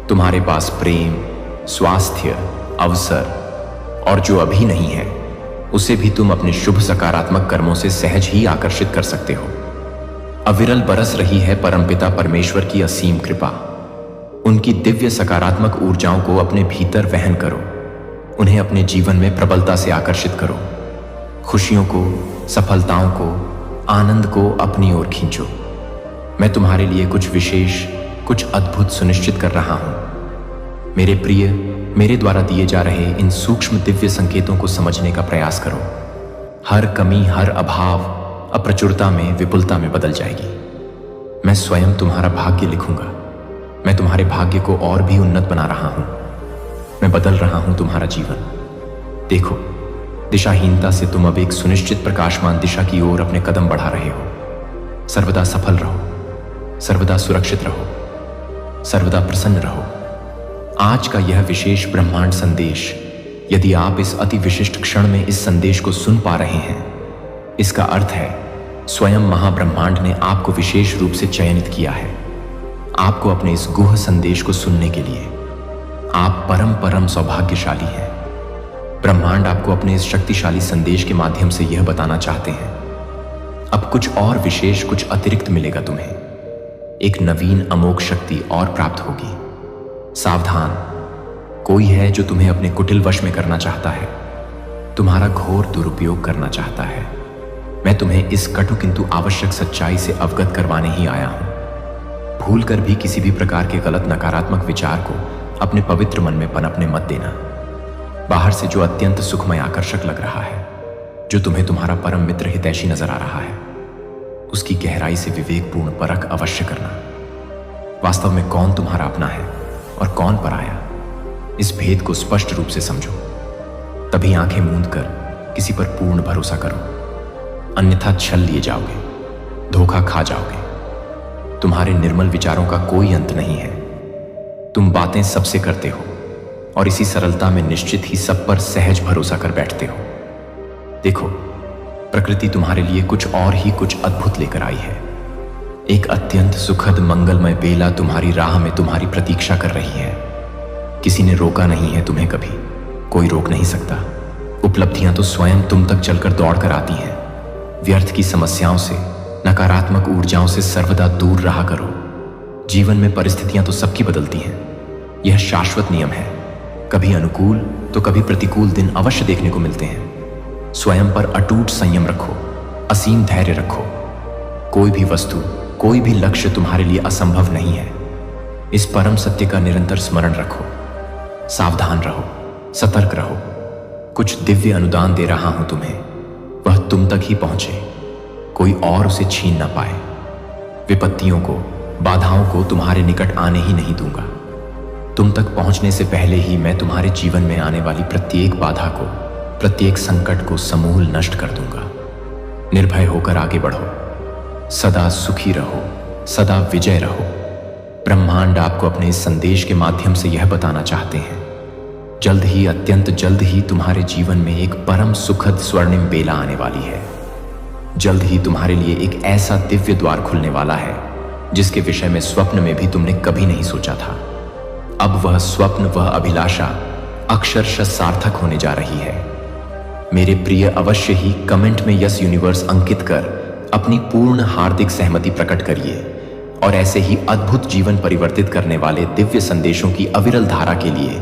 तुम्हारे पास, प्रेम, स्वास्थ्य, अवसर, और जो अभी नहीं है उसे भी तुम अपने शुभ सकारात्मक कर्मों से सहज ही आकर्षित कर सकते हो। अविरल बरस रही है परमपिता परमेश्वर की असीम कृपा। उनकी दिव्य सकारात्मक ऊर्जाओं को अपने भीतर वहन करो, उन्हें अपने जीवन में प्रबलता से आकर्षित करो। खुशियों को, सफलताओं को, आनंद को अपनी ओर खींचो। मैं तुम्हारे लिए कुछ विशेष, कुछ अद्भुत सुनिश्चित कर रहा हूं। मेरे प्रिय, मेरे द्वारा दिए जा रहे इन सूक्ष्म दिव्य संकेतों को समझने का प्रयास करो। हर कमी, हर अभाव अप्रचुरता में, विपुलता में बदल जाएगी। मैं स्वयं तुम्हारा भाग्य लिखूंगा। मैं तुम्हारे भाग्य को और भी उन्नत बना रहा हूं। मैं बदल रहा हूं तुम्हारा जीवन। देखो, दिशाहीनता से तुम अब एक सुनिश्चित प्रकाशमान दिशा की ओर अपने कदम बढ़ा रहे हो। सर्वदा सफल रहो, सर्वदा सुरक्षित रहो, सर्वदा प्रसन्न रहो। आज का यह विशेष ब्रह्मांड संदेश, यदि आप इस अति विशिष्ट क्षण में इस संदेश को सुन पा रहे हैं, इसका अर्थ है स्वयं महाब्रह्मांड ने आपको विशेष रूप से चयनित किया है, आपको अपने इस गुह संदेश को सुनने के लिए। आप परम परम सौभाग्यशाली हैं। ब्रह्मांड आपको अपने इस शक्तिशाली संदेश के माध्यम से यह बताना चाहते हैं, अब कुछ और विशेष, कुछ अतिरिक्त मिलेगा तुम्हें। एक नवीन अमोघ शक्ति और प्राप्त होगी। सावधान, कोई है जो तुम्हें अपने कुटिल वश में करना चाहता है, तुम्हारा घोर दुरुपयोग करना चाहता है। मैं तुम्हें इस कटु किंतु आवश्यक सच्चाई से अवगत करवाने ही आया हूं। भूलकर भी किसी भी प्रकार के गलत नकारात्मक विचार को अपने पवित्र मन में पनपने मत देना। बाहर से जो अत्यंत सुखमय, आकर्षक लग रहा है, जो तुम्हें तुम्हारा परम मित्र हितैषी नजर आ रहा है, उसकी गहराई से विवेकपूर्ण परख अवश्य करना। वास्तव में कौन तुम्हारा अपना है और कौन पराया, इस भेद को स्पष्ट रूप से समझो। तभी आंखें मूंद कर किसी पर पूर्ण भरोसा करो, अन्यथा छल लिए जाओगे, धोखा खा जाओगे। तुम्हारे निर्मल विचारों का कोई अंत नहीं है। तुम बातें सबसे करते हो और इसी सरलता में निश्चित ही सब पर सहज भरोसा कर बैठते हो। देखो, प्रकृति तुम्हारे लिए कुछ और ही कुछ अद्भुत लेकर आई है। एक अत्यंत सुखद, मंगलमय बेला तुम्हारी राह में तुम्हारी प्रतीक्षा कर रही है। किसी ने रोका नहीं है तुम्हें कभी, कोई रोक नहीं सकता। उपलब्धियां तो स्वयं तुम तक चलकर दौड़ कर आती हैं। व्यर्थ की समस्याओं से, नकारात्मक ऊर्जाओं से सर्वदा दूर रहा करो। जीवन में परिस्थितियां तो सबकी बदलती हैं, यह शाश्वत नियम है। कभी अनुकूल तो कभी प्रतिकूल दिन अवश्य देखने को मिलते हैं। स्वयं पर अटूट संयम रखो, असीम धैर्य रखो। कोई भी वस्तु, कोई भी लक्ष्य तुम्हारे लिए असंभव नहीं है। इस परम सत्य का निरंतर स्मरण रखो। सावधान रहो, सतर्क रहो। कुछ दिव्य अनुदान दे रहा हूं तुम्हें, वह तुम तक ही पहुंचे, कोई और उसे छीन ना पाए। विपत्तियों को, बाधाओं को तुम्हारे निकट आने ही नहीं दूंगा। तुम तक पहुंचने से पहले ही मैं तुम्हारे जीवन में आने वाली प्रत्येक बाधा को, प्रत्येक संकट को समूल नष्ट कर दूंगा। निर्भय होकर आगे बढ़ो, सदा सुखी रहो, सदा विजय रहो। ब्रह्मांड आपको अपने इस संदेश के माध्यम से यह बताना चाहते हैं, जल्द ही, अत्यंत जल्द ही तुम्हारे जीवन में एक परम सुखद स्वर्णिम बेला आने वाली है। जल्द ही तुम्हारे लिए एक ऐसा दिव्य द्वार खुलने वाला है जिसके विषय में स्वप्न में भी तुमने कभी नहीं सोचा था। अब वह स्वप्न, वह अभिलाषा अक्षरशः सार्थक होने जा रही है। मेरे प्रिय, अवश्य ही कमेंट में यस यूनिवर्स अंकित कर अपनी पूर्ण हार्दिक सहमति प्रकट करिए और ऐसे ही अद्भुत जीवन परिवर्तित करने वाले दिव्य संदेशों की अविरल धारा के लिए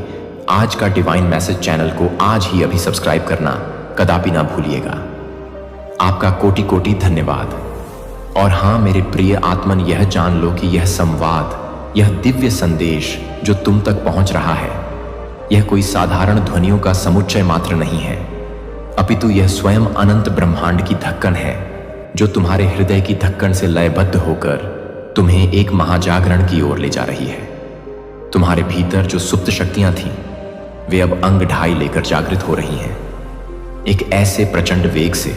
आज का डिवाइन मैसेज चैनल को आज ही अभी सब्सक्राइब करना कदापि ना भूलिएगा। आपका कोटि कोटि धन्यवाद। और हाँ मेरे प्रिय आत्मन, यह जान लो कि यह संवाद, यह दिव्य संदेश जो तुम तक पहुंच रहा है, यह कोई साधारण ध्वनियों का समुच्चय मात्र नहीं है, अपितु यह स्वयं अनंत ब्रह्मांड की धक्कन है जो तुम्हारे हृदय की धक्कन से लयबद्ध होकर तुम्हें एक महाजागरण की ओर ले जा रही है। तुम्हारे भीतर जो सुप्त शक्तियां थीं, वे अब अंग ढाई लेकर जागृत हो रही हैं, एक ऐसे प्रचंड वेग से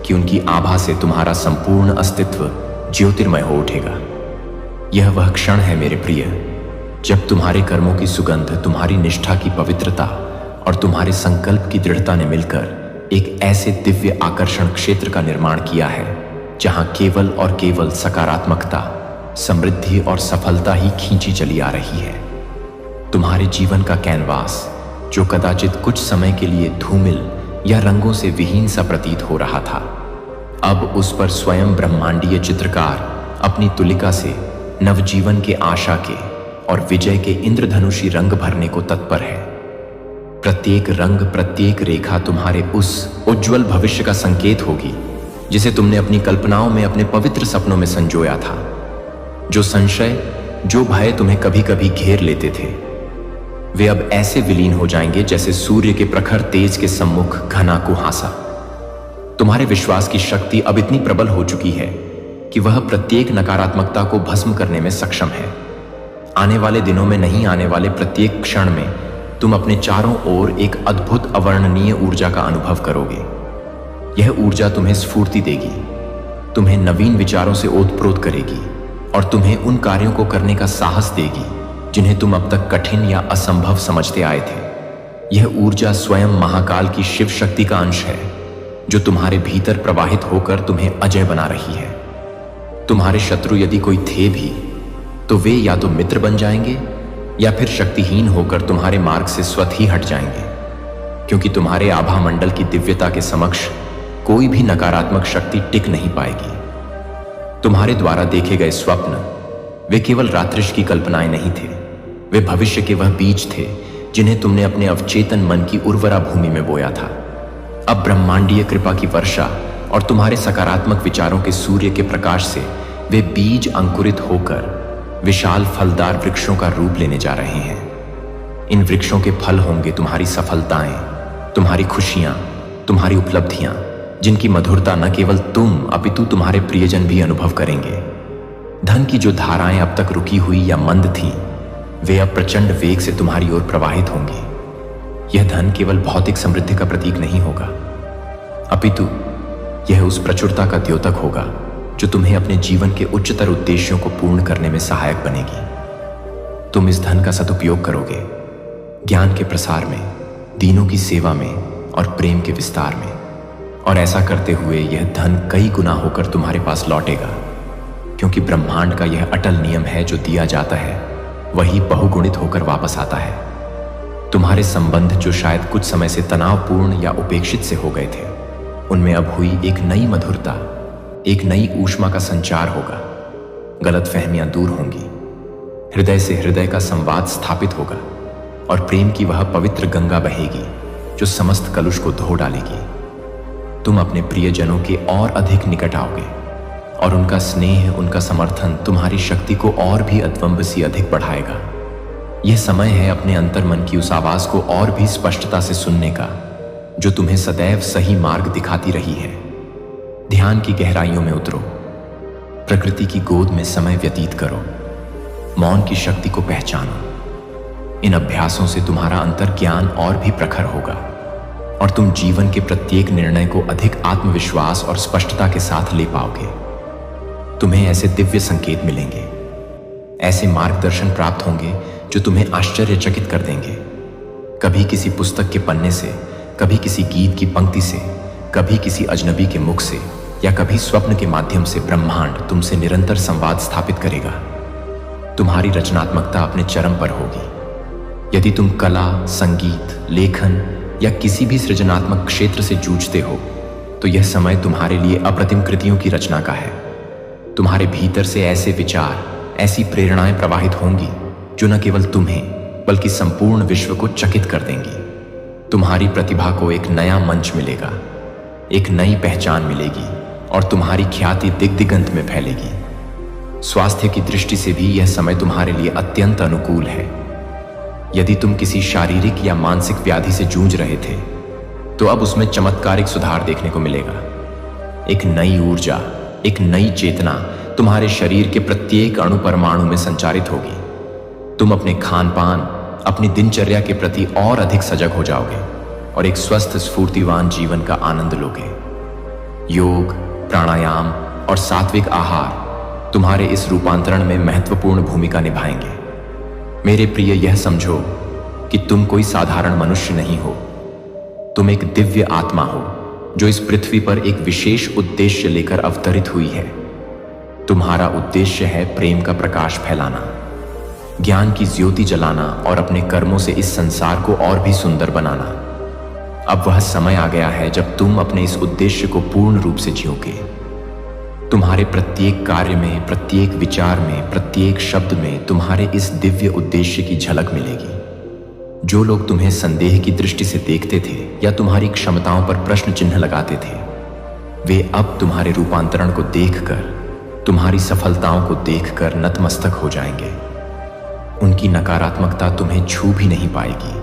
कि उनकी आभा से तुम्हारा संपूर्ण अस्तित्व ज्योतिर्मय हो उठेगा। यह वह क्षण है मेरे प्रिय, जब तुम्हारे कर्मों की सुगंध, तुम्हारी निष्ठा की पवित्रता और तुम्हारे संकल्प की दृढ़ता ने मिलकर एक ऐसे दिव्य आकर्षण क्षेत्र का निर्माण किया है जहां केवल और केवल सकारात्मकता, समृद्धि और सफलता ही खींची चली आ रही है। तुम्हारे जीवन का कैनवास, जो कदाचित कुछ समय के लिए धूमिल या रंगों से विहीन सा प्रतीत हो रहा था, अब उस पर स्वयं ब्रह्मांडीय चित्रकार अपनी तुलिका से नवजीवन के, आशा के और विजय के इंद्रधनुषी रंग भरने को तत्पर है। प्रत्येक रंग, प्रत्येक रेखा तुम्हारे उस उज्जवल भविष्य का संकेत होगी जिसे तुमने अपनी कल्पनाओं में, अपने पवित्र सपनों में संजोया था। जो संशय, जो भय तुम्हें कभी कभी घेर लेते थे, वे अब ऐसे विलीन हो जाएंगे जैसे सूर्य के प्रखर तेज के सम्मुख घना कुहासा। तुम्हारे विश्वास की शक्ति अब इतनी प्रबल हो चुकी है कि वह प्रत्येक नकारात्मकता को भस्म करने में सक्षम है। आने वाले दिनों में नहीं, आने वाले प्रत्येक क्षण में तुम अपने चारों ओर एक अद्भुत अवर्णनीय ऊर्जा का अनुभव करोगे। यह ऊर्जा तुम्हें स्फूर्ति देगी, तुम्हें नवीन विचारों से ओतप्रोत करेगी और तुम्हें उन कार्यों को करने का साहस देगी जिन्हें तुम अब तक कठिन या असंभव समझते आए थे। यह ऊर्जा स्वयं महाकाल की शिव शक्ति का अंश है जो तुम्हारे भीतर प्रवाहित होकर तुम्हें अजय बना रही है। तुम्हारे शत्रु यदि कोई थे भी, तो वे या तो मित्र बन जाएंगे या फिर शक्तिहीन होकर तुम्हारे मार्ग से स्वतः ही हट जाएंगे, क्योंकि तुम्हारे आभा मंडल की दिव्यता के समक्ष कोई भी नकारात्मक शक्ति टिक नहीं पाएगी। तुम्हारे द्वारा देखे गए स्वप्न, वे केवल रात्रिश की कल्पनाएं नहीं थे, वे भविष्य के वह बीज थे जिन्हें तुमने अपने अवचेतन मन की उर्वरा भूमि में बोया था। अब ब्रह्मांडीय कृपा की वर्षा और तुम्हारे सकारात्मक विचारों के सूर्य के प्रकाश से वे बीज अंकुरित होकर विशाल फलदार वृक्षों का रूप लेने जा रहे हैं। इन वृक्षों के फल होंगे तुम्हारी सफलताएं, तुम्हारी खुशियां, तुम्हारी उपलब्धियां, जिनकी मधुरता न केवल तुम अपितु तुम्हारे प्रियजन भी अनुभव करेंगे। धन की जो धाराएं अब तक रुकी हुई या मंद थीं, वे अब प्रचंड वेग से तुम्हारी ओर प्रवाहित होंगी। यह धन केवल भौतिक समृद्धि का प्रतीक नहीं होगा, अपितु यह उस प्रचुरता का द्योतक होगा जो तुम्हें अपने जीवन के उच्चतर उद्देश्यों को पूर्ण करने में सहायक बनेगी। तुम इस धन का सदुपयोग करोगे ज्ञान के प्रसार में, दीनों की सेवा में और प्रेम के विस्तार में, और ऐसा करते हुए यह धन कई गुना होकर तुम्हारे पास लौटेगा, क्योंकि ब्रह्मांड का यह अटल नियम है, जो दिया जाता है वही बहुगुणित होकर वापस आता है। तुम्हारे संबंध जो शायद कुछ समय से तनावपूर्ण या उपेक्षित से हो गए थे, उनमें अब हुई एक नई मधुरता, एक नई ऊष्मा का संचार होगा। गलतफहमियां दूर होंगी, हृदय से हृदय का संवाद स्थापित होगा और प्रेम की वह पवित्र गंगा बहेगी जो समस्त कलुष को धो डालेगी। तुम अपने प्रियजनों के और अधिक निकट आओगे और उनका स्नेह, उनका समर्थन तुम्हारी शक्ति को और भी अद्वंब सी अधिक बढ़ाएगा। यह समय है अपने अंतर्मन की उस आवाज को और भी स्पष्टता से सुनने का जो तुम्हें सदैव सही मार्ग दिखाती रही है। ध्यान की गहराइयों में उतरो, प्रकृति की गोद में समय व्यतीत करो, मौन की शक्ति को पहचानो। इन अभ्यासों से तुम्हारा अंतर्ज्ञान और भी प्रखर होगा और तुम जीवन के प्रत्येक निर्णय को अधिक आत्मविश्वास और स्पष्टता के साथ ले पाओगे। तुम्हें ऐसे दिव्य संकेत मिलेंगे, ऐसे मार्गदर्शन प्राप्त होंगे जो तुम्हें आश्चर्यचकित कर देंगे। कभी किसी पुस्तक के पन्ने से, कभी किसी गीत की पंक्ति से, कभी किसी अजनबी के मुख से, या कभी स्वप्न के माध्यम से ब्रह्मांड तुमसे निरंतर संवाद स्थापित करेगा। तुम्हारी रचनात्मकता अपने चरम पर होगी। यदि तुम कला, संगीत, लेखन या किसी भी सृजनात्मक क्षेत्र से जूझते हो, तो यह समय तुम्हारे लिए अप्रतिम कृतियों की रचना का है। तुम्हारे भीतर से ऐसे विचार, ऐसी प्रेरणाएं प्रवाहित होंगी जो न केवल तुम्हें बल्कि संपूर्ण विश्व को चकित कर देंगी। तुम्हारी प्रतिभा को एक नया मंच मिलेगा, एक नई पहचान मिलेगी और तुम्हारी ख्याति दिग्दिगंत में फैलेगी। स्वास्थ्य की दृष्टि से भी यह समय तुम्हारे लिए अत्यंत अनुकूल है। यदि तुम किसी शारीरिक या मानसिक व्याधि से जूझ रहे थे तो अब उसमें चमत्कारिक सुधार देखने को मिलेगा। एक नई ऊर्जा, एक नई चेतना तुम्हारे शरीर के प्रत्येक अणु परमाणु में संचारित होगी। तुम अपने खान पान, अपनी दिनचर्या के प्रति और अधिक सजग हो जाओगे और एक स्वस्थ स्फूर्तिवान जीवन का आनंद लोगे। योग, प्राणायाम और सात्विक आहार तुम्हारे इस रूपांतरण में महत्वपूर्ण भूमिका निभाएंगे। मेरे प्रिय, यह समझो कि तुम कोई साधारण मनुष्य नहीं हो। तुम एक दिव्य आत्मा हो जो इस पृथ्वी पर एक विशेष उद्देश्य लेकर अवतरित हुई है। तुम्हारा उद्देश्य है प्रेम का प्रकाश फैलाना, ज्ञान की ज्योति जलाना और अपने कर्मों से इस संसार को और भी सुंदर बनाना। अब वह समय आ गया है जब तुम अपने इस उद्देश्य को पूर्ण रूप से जियोगे। तुम्हारे प्रत्येक कार्य में, प्रत्येक विचार में, प्रत्येक शब्द में तुम्हारे इस दिव्य उद्देश्य की झलक मिलेगी। जो लोग तुम्हें संदेह की दृष्टि से देखते थे या तुम्हारी क्षमताओं पर प्रश्न चिन्ह लगाते थे, वे अब तुम्हारे रूपांतरण को देखकर, तुम्हारी सफलताओं को देखकर नतमस्तक हो जाएंगे। उनकी नकारात्मकता तुम्हें छू भी नहीं पाएगी,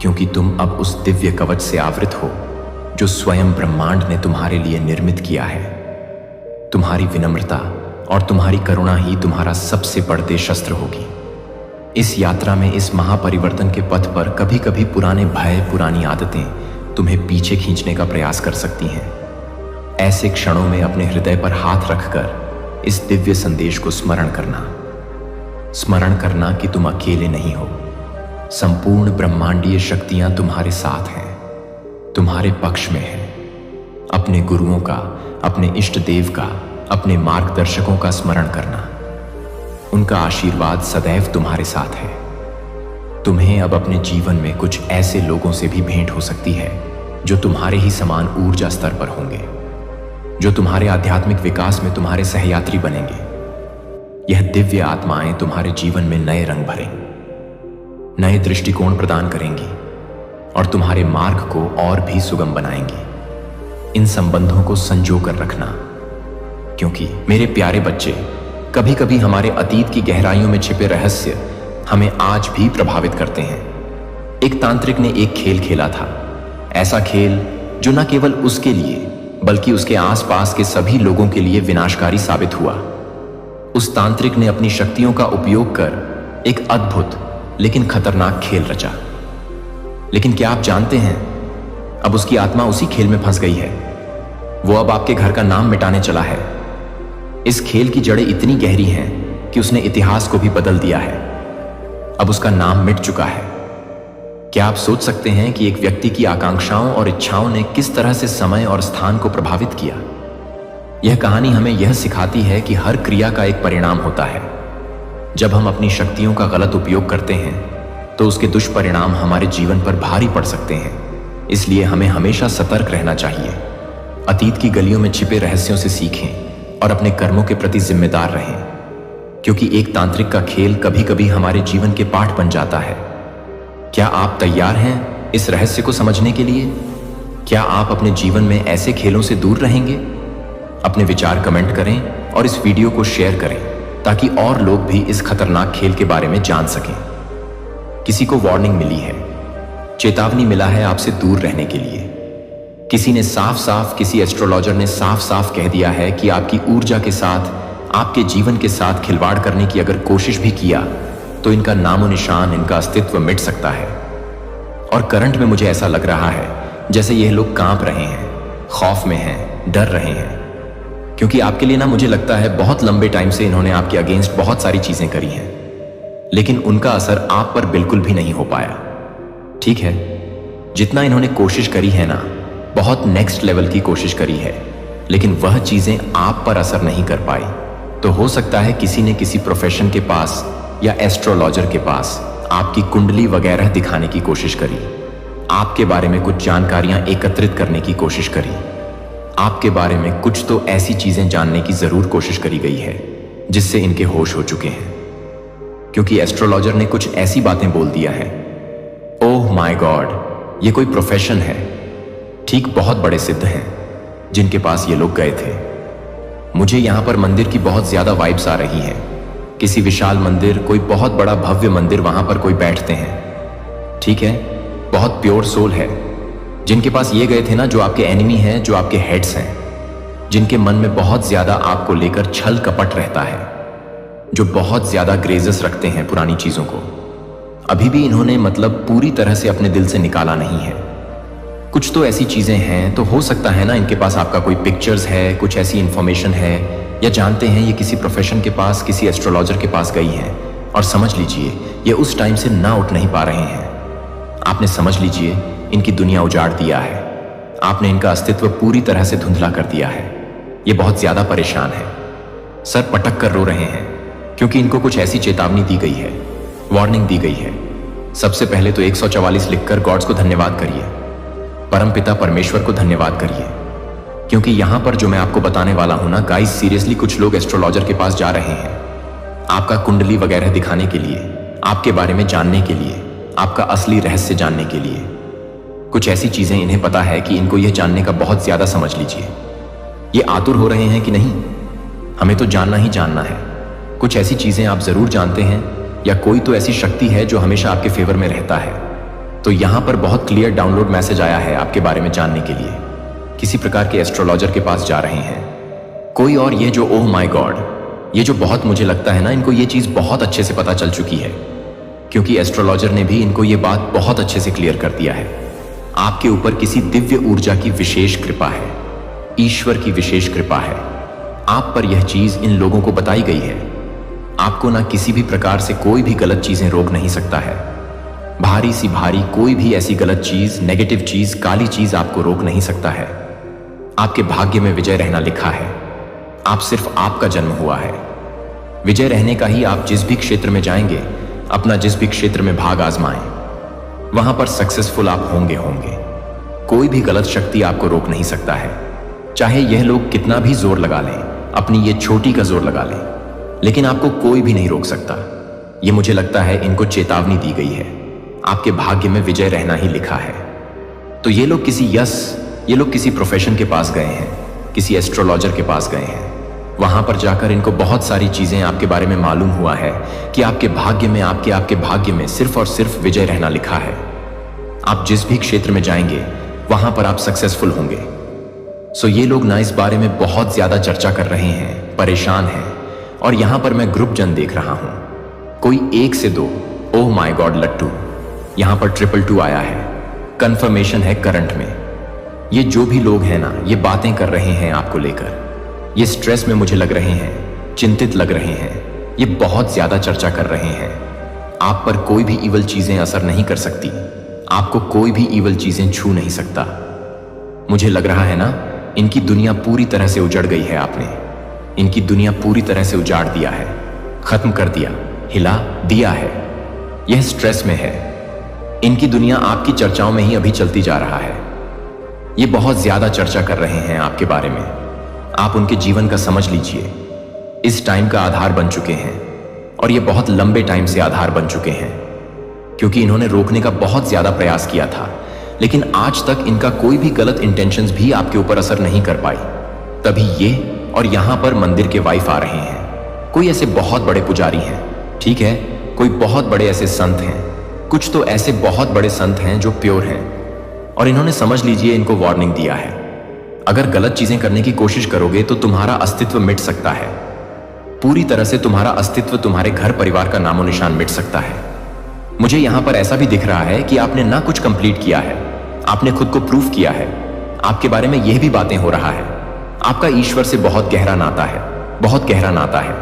क्योंकि तुम अब उस दिव्य कवच से आवृत हो जो स्वयं ब्रह्मांड ने तुम्हारे लिए निर्मित किया है। तुम्हारी विनम्रता और तुम्हारी करुणा ही तुम्हारा सबसे बड़े शस्त्र होगी। इस यात्रा में, इस महापरिवर्तन के पथ पर कभी कभी पुराने भय, पुरानी आदतें तुम्हें पीछे खींचने का प्रयास कर सकती हैं। ऐसे क्षणों में अपने हृदय पर हाथ रखकर इस दिव्य संदेश को स्मरण करना कि तुम अकेले नहीं हो। संपूर्ण ब्रह्मांडीय शक्तियां तुम्हारे साथ हैं, तुम्हारे पक्ष में हैं। अपने गुरुओं का, अपने इष्ट देव का, अपने मार्गदर्शकों का स्मरण करना। उनका आशीर्वाद सदैव तुम्हारे साथ है। तुम्हें अब अपने जीवन में कुछ ऐसे लोगों से भी भेंट हो सकती है जो तुम्हारे ही समान ऊर्जा स्तर पर होंगे, जो तुम्हारे आध्यात्मिक विकास में तुम्हारे सहयात्री बनेंगे। यह दिव्य आत्माएं तुम्हारे जीवन में नए रंग भरेंगी, नए दृष्टिकोण प्रदान करेंगी और तुम्हारे मार्ग को और भी सुगम बनाएंगी। इन संबंधों को संजो कर रखना, क्योंकि मेरे प्यारे बच्चे, कभी कभी हमारे अतीत की गहराइयों में छिपे रहस्य हमें आज भी प्रभावित करते हैं। एक तांत्रिक ने एक खेल खेला था, ऐसा खेल जो न केवल उसके लिए बल्कि उसके आसपास के सभी लोगों के लिए विनाशकारी साबित हुआ। उस तांत्रिक ने अपनी शक्तियों का उपयोग कर एक अद्भुत लेकिन खतरनाक खेल रचा। लेकिन क्या आप जानते हैं, अब उसकी आत्मा उसी खेल में फंस गई है। वो अब आपके घर का नाम मिटाने चला है। इस खेल की जड़ें इतनी गहरी हैं कि उसने इतिहास को भी बदल दिया है। अब उसका नाम मिट चुका है। क्या आप सोच सकते हैं कि एक व्यक्ति की आकांक्षाओं और इच्छाओं ने किस तरह से समय और स्थान को प्रभावित किया? यह कहानी हमें यह सिखाती है कि हर क्रिया का एक परिणाम होता है। जब हम अपनी शक्तियों का गलत उपयोग करते हैं तो उसके दुष्परिणाम हमारे जीवन पर भारी पड़ सकते हैं। इसलिए हमें हमेशा सतर्क रहना चाहिए। अतीत की गलियों में छिपे रहस्यों से सीखें और अपने कर्मों के प्रति जिम्मेदार रहें, क्योंकि एक तांत्रिक का खेल कभी कभी हमारे जीवन के पाठ बन जाता है। क्या आप तैयार हैं इस रहस्य को समझने के लिए? क्या आप अपने जीवन में ऐसे खेलों से दूर रहेंगे? अपने विचार कमेंट करें और इस वीडियो को शेयर करें ताकि और लोग भी इस खतरनाक खेल के बारे में जान सकें। किसी को वार्निंग मिली है, चेतावनी मिला है आपसे दूर रहने के लिए। किसी एस्ट्रोलॉजर ने साफ साफ कह दिया है कि आपकी ऊर्जा के साथ, आपके जीवन के साथ खिलवाड़ करने की अगर कोशिश भी किया तो इनका नामो निशान, इनका अस्तित्व मिट सकता है। और करंट में मुझे ऐसा लग रहा है जैसे यह लोग कांप रहे हैं, खौफ में हैं, डर रहे हैं, क्योंकि आपके लिए ना, मुझे लगता है बहुत लंबे टाइम से इन्होंने आपके अगेंस्ट बहुत सारी चीजें करी हैं, लेकिन उनका असर आप पर बिल्कुल भी नहीं हो पाया। ठीक है, जितना इन्होंने कोशिश करी है ना, बहुत नेक्स्ट लेवल की कोशिश करी है, लेकिन वह चीजें आप पर असर नहीं कर पाई। तो हो सकता है किसी ने किसी प्रोफेशन के पास या एस्ट्रोलॉजर के पास आपकी कुंडली वगैरह दिखाने की कोशिश करी, आपके बारे में कुछ जानकारियां एकत्रित करने की कोशिश करी, आपके बारे में कुछ तो ऐसी चीजें जानने की जरूर कोशिश करी गई है जिससे इनके होश हो चुके हैं, क्योंकि एस्ट्रोलॉजर ने कुछ ऐसी बातें बोल दिया है। ओह माय गॉड, ये कोई प्रोफेशन है। ठीक बहुत बड़े सिद्ध हैं जिनके पास ये लोग गए थे। मुझे यहां पर मंदिर की बहुत ज्यादा वाइब्स आ रही है। किसी विशाल मंदिर, कोई बहुत बड़ा भव्य मंदिर, वहां पर कोई बैठते हैं। ठीक है, बहुत प्योर सोल है जिनके पास ये गए थे ना, जो आपके एनिमी हैं, जो आपके हेड्स हैं, जिनके मन में बहुत ज्यादा आपको लेकर छल कपट रहता है, जो बहुत ज्यादा ग्रेजेस रखते हैं पुरानी चीजों को। अभी भी इन्होंने मतलब पूरी तरह से अपने दिल से निकाला नहीं है। कुछ तो ऐसी चीजें हैं, तो हो सकता है ना इनके पास आपका कोई पिक्चर्स है, कुछ ऐसी इंफॉर्मेशन है, या जानते हैं ये किसी प्रोफेशन के पास, किसी एस्ट्रोलॉजर के पास गई हैं और समझ लीजिए ये उस टाइम से ना उठ नहीं पा रहे हैं। आपने समझ लीजिए इनकी दुनिया उजाड़ दिया है, आपने इनका अस्तित्व पूरी तरह से धुंधला कर दिया है। ये बहुत ज्यादा परेशान है, सर पटक कर रो रहे हैं, क्योंकि इनको कुछ ऐसी चेतावनी दी गई है, वार्निंग दी गई है। सबसे पहले तो 144 लिखकर गॉड्स को धन्यवाद करिए, परमपिता परमेश्वर को धन्यवाद करिए, क्योंकि यहां पर जो मैं आपको बताने वाला हूं ना गाइस, सीरियसली कुछ लोग एस्ट्रोलॉजर के पास जा रहे हैं आपका कुंडली वगैरह दिखाने के लिए, आपके बारे में जानने के लिए, आपका असली रहस्य जानने के लिए। कुछ ऐसी चीजें इन्हें पता है कि इनको यह जानने का बहुत ज्यादा, समझ लीजिए ये आतुर हो रहे हैं कि नहीं, हमें तो जानना ही जानना है। कुछ ऐसी चीजें आप जरूर जानते हैं, या कोई तो ऐसी शक्ति है जो हमेशा आपके फेवर में रहता है। तो यहां पर बहुत क्लियर डाउनलोड मैसेज आया है आपके बारे में जानने के लिए। किसी प्रकार के एस्ट्रोलॉजर के पास जा रहे हैं कोई, और ये जो ओह माय गॉड, ये जो बहुत मुझे लगता है ना इनको ये चीज बहुत अच्छे से पता चल चुकी है, क्योंकि एस्ट्रोलॉजर ने भी इनको ये बात बहुत अच्छे से क्लियर कर दिया है। आपके ऊपर किसी दिव्य ऊर्जा की विशेष कृपा है, ईश्वर की विशेष कृपा है। आप पर यह चीज इन लोगों को बताई गई है। आपको ना किसी भी प्रकार से कोई भी गलत चीजें रोक नहीं सकता है। भारी सी भारी कोई भी ऐसी गलत चीज, नेगेटिव चीज, काली चीज आपको रोक नहीं सकता है। आपके भाग्य में विजय रहना लिखा है। आप सिर्फ आपका जन्म हुआ है, विजय रहने का ही। आप जिस भी क्षेत्र में जाएंगे, अपना जिस भी क्षेत्र में भाग आजमाएं, वहां पर सक्सेसफुल आप होंगे। कोई भी गलत शक्ति आपको रोक नहीं सकता है, चाहे यह लोग कितना भी जोर लगा लें, अपनी ये छोटी का जोर लगा लें, लेकिन आपको कोई भी नहीं रोक सकता। ये मुझे लगता है इनको चेतावनी दी गई है, आपके भाग्य में विजय रहना ही लिखा है। तो ये लोग किसी प्रोफेशन के पास गए हैं, किसी एस्ट्रोलॉजर के पास गए हैं। वहां पर जाकर इनको बहुत सारी चीजें आपके बारे में मालूम हुआ है कि आपके भाग्य में, आपके भाग्य में सिर्फ और सिर्फ विजय रहना लिखा है। आप जिस भी क्षेत्र में जाएंगे वहां पर आप सक्सेसफुल होंगे। सो ये लोग ना इस बारे में बहुत ज्यादा चर्चा कर रहे हैं, परेशान हैं। और यहां पर मैं ग्रुप जन देख रहा हूं, कोई 1 से 2। ओह माय गॉड लट्टू, यहां पर 222 आया है, कंफर्मेशन है करंट में। ये जो भी लोग हैं ना, ये बातें कर रहे हैं आपको लेकर, ये स्ट्रेस में मुझे लग रहे हैं, चिंतित लग रहे हैं, ये बहुत ज्यादा चर्चा कर रहे हैं। आप पर कोई भी इवल चीजें असर नहीं कर सकती, आपको कोई भी इवल चीजें छू नहीं सकता। मुझे लग रहा है ना इनकी दुनिया पूरी तरह से उजड़ गई है। आपने इनकी दुनिया पूरी तरह से उजाड़ दिया है, खत्म कर दिया, हिला दिया है। यह स्ट्रेस में है, इनकी दुनिया आपकी चर्चाओं में ही अभी चलती जा रहा है। ये बहुत ज्यादा चर्चा कर रहे हैं आपके बारे में। आप उनके जीवन का समझ लीजिए, इस टाइम का आधार बन चुके हैं, और ये बहुत लंबे टाइम से आधार बन चुके हैं, क्योंकि इन्होंने रोकने का बहुत ज्यादा प्रयास किया था, लेकिन आज तक इनका कोई भी गलत इंटेंशंस भी आपके ऊपर असर नहीं कर पाई। तभी ये और यहां पर मंदिर के वाइफ आ रहे हैं। कोई ऐसे बहुत बड़े पुजारी हैं, ठीक है, कोई बहुत बड़े ऐसे संत हैं, कुछ तो ऐसे बहुत बड़े संत हैं जो प्योर हैं, और इन्होंने समझ लीजिए इनको वार्निंग दिया है, अगर गलत चीजें करने की कोशिश करोगे तो तुम्हारा अस्तित्व मिट सकता है। पूरी तरह से तुम्हारा अस्तित्व, तुम्हारे घर परिवार का नामो निशान मिट सकता है। मुझे यहां पर ऐसा भी दिख रहा है कि आपने ना कुछ कंप्लीट किया है, आपने खुद को प्रूफ किया है। आपके बारे में यह भी बातें हो रहा है, आपका ईश्वर से बहुत गहरा नाता है, बहुत गहरा नाता है।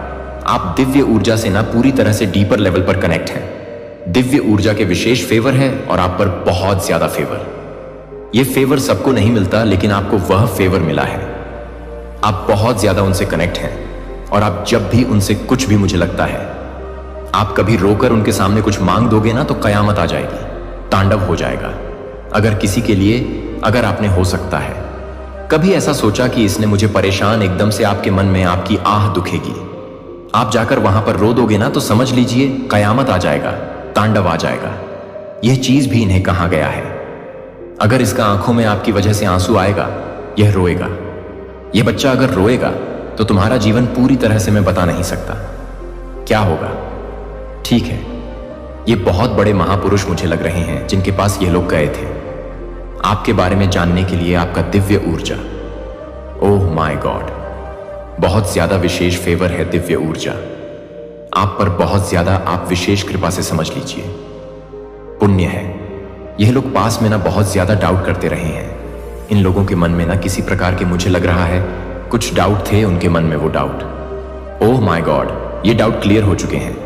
आप दिव्य ऊर्जा से ना पूरी तरह से डीपर लेवल पर कनेक्ट हैं। दिव्य ऊर्जा के विशेष फेवर है और आप पर बहुत ज्यादा फेवर। यह फेवर सबको नहीं मिलता, लेकिन आपको वह फेवर मिला है। आप बहुत ज्यादा उनसे कनेक्ट हैं, और आप जब भी उनसे कुछ भी, मुझे लगता है आप कभी रोकर उनके सामने कुछ मांग दोगे ना तो कयामत आ जाएगी, तांडव हो जाएगा। अगर किसी के लिए, अगर आपने हो सकता है कभी ऐसा सोचा कि इसने मुझे परेशान, एकदम से आपके मन में आपकी आह दुखेगी, आप जाकर वहां पर रो दोगे ना, तो समझ लीजिए कयामत आ जाएगा, तांडव आ जाएगा। यह चीज भी इन्हें कहा गया है। अगर इसका आंखों में आपकी वजह से आंसू आएगा, यह रोएगा। यह बच्चा अगर रोएगा तो तुम्हारा जीवन पूरी तरह से मैं बता नहीं सकता क्या होगा। ठीक है, ये बहुत बड़े महापुरुष मुझे लग रहे हैं जिनके पास ये लोग गए थे आपके बारे में जानने के लिए। आपका दिव्य ऊर्जा, ओह माय गॉड, बहुत ज्यादा विशेष फेवर है दिव्य ऊर्जा आप पर, बहुत ज्यादा आप विशेष कृपा से समझ लीजिए, पुण्य है। यह लोग पास में ना बहुत ज्यादा डाउट करते रहे हैं। इन लोगों के मन में ना किसी प्रकार के, मुझे लग रहा है कुछ डाउट थे उनके मन में। वो डाउट, ओह माय गॉड, ये डाउट क्लियर हो चुके हैं।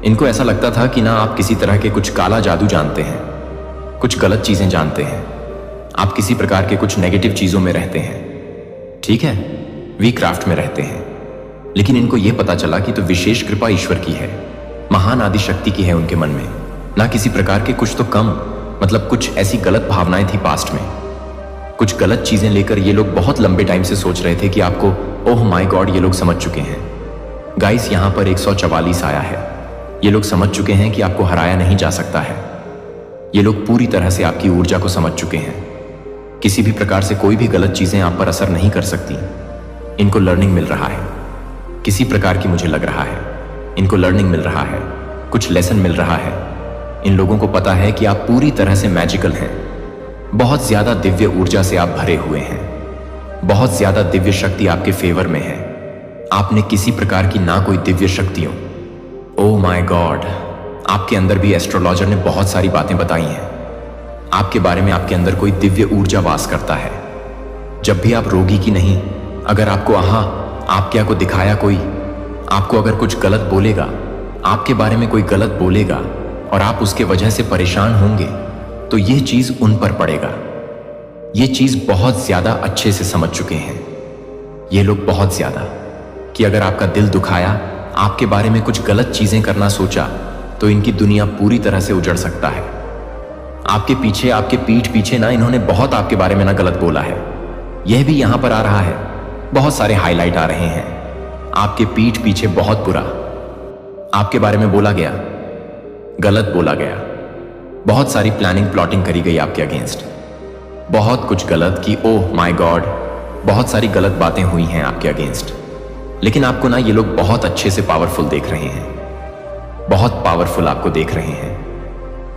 इनको ऐसा लगता था कि ना आप किसी तरह के कुछ काला जादू जानते हैं, कुछ गलत चीजें जानते हैं, आप किसी प्रकार के कुछ नेगेटिव चीजों में रहते हैं, ठीक है, वी क्राफ्ट में रहते हैं। लेकिन इनको यह पता चला कि तो विशेष कृपा ईश्वर की है, महान आदि शक्ति की है उनके मन में, ना किसी प्रकार के कुछ तो कम, मतलब कुछ ऐसी गलत भावनाएं थी पास्ट में, कुछ गलत चीजें लेकर ये लोग बहुत लंबे टाइम से सोच रहे थे कि आपको, ओह माय गॉड, ये लोग समझ चुके हैं। गाइस, यहां पर 144 आया है। ये लोग समझ चुके हैं कि आपको हराया नहीं जा सकता है। ये लोग पूरी तरह से आपकी ऊर्जा को समझ चुके हैं। किसी भी प्रकार से कोई भी गलत चीजें आप पर असर नहीं कर सकती। इनको लर्निंग मिल रहा है किसी प्रकार की, मुझे लग रहा है इनको लर्निंग मिल रहा है, कुछ लेसन मिल रहा है। इन लोगों को पता है कि आप पूरी तरह से मैजिकल हैं, बहुत ज्यादा दिव्य ऊर्जा से आप भरे हुए हैं, बहुत ज्यादा दिव्य शक्ति आपके फेवर में है। आपने किसी प्रकार की ना कोई दिव्य शक्तियों, ओह माय गॉड, आपके अंदर भी एस्ट्रोलॉजर ने बहुत सारी बातें बताई हैं आपके बारे में। आपके अंदर कोई दिव्य ऊर्जा वास करता है। जब भी आप रोगी की नहीं, अगर आपको आप क्या को दिखाया कोई, आपको अगर कुछ गलत बोलेगा, आपके बारे में कोई गलत बोलेगा और आप उसके वजह से परेशान होंगे, तो यह चीज उन पर पड़ेगा। ये चीज बहुत ज्यादा अच्छे से समझ चुके हैं ये लोग, बहुत ज्यादा, कि अगर आपका दिल दुखाया, आपके बारे में कुछ गलत चीजें करना सोचा, तो इनकी दुनिया पूरी तरह से उजड़ सकता है। आपके पीछे, आपके पीठ पीछे ना इन्होंने बहुत आपके बारे में ना गलत बोला है। यह भी यहां पर आ रहा है, बहुत सारे हाईलाइट आ रहे हैं। आपके पीठ पीछे बहुत बुरा आपके बारे में बोला गया, गलत बोला गया, बहुत सारी प्लानिंग प्लॉटिंग करी गई आपके अगेंस्ट, बहुत कुछ गलत कि ओह माय गॉड, बहुत सारी गलत बातें हुई हैं आपके अगेंस्ट। लेकिन आपको ना ये लोग बहुत अच्छे से पावरफुल देख रहे हैं, बहुत पावरफुल आपको देख रहे हैं।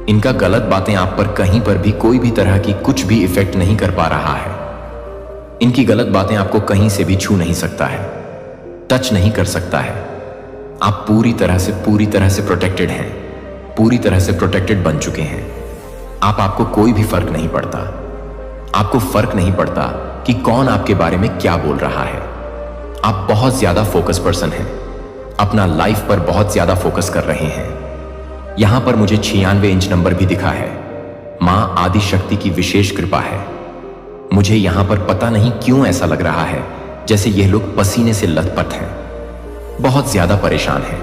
इनका गलत बातें आप पर कहीं पर भी कोई भी तरह की कुछ भी इफेक्ट नहीं कर पा रहा है। इनकी गलत बातें आपको कहीं से भी छू नहीं सकता है, टच नहीं कर सकता है। आप पूरी तरह से प्रोटेक्टेड हैं, पूरी तरह से प्रोटेक्टेड बन चुके हैं। आपको कोई भी फर्क नहीं पड़ता, आपको फर्क नहीं पड़ता कि कौन आपके बारे में क्या बोल रहा है। आप बहुत ज्यादा फोकस पर्सन हैं, अपना लाइफ पर बहुत ज्यादा फोकस कर रहे हैं। यहां पर मुझे 96 इंच नंबर भी दिखा है। मां आदि शक्ति की विशेष कृपा है। मुझे यहां पर पता नहीं क्यों ऐसा लग रहा है जैसे यह लोग पसीने से लथपथ हैं, बहुत ज्यादा परेशान हैं।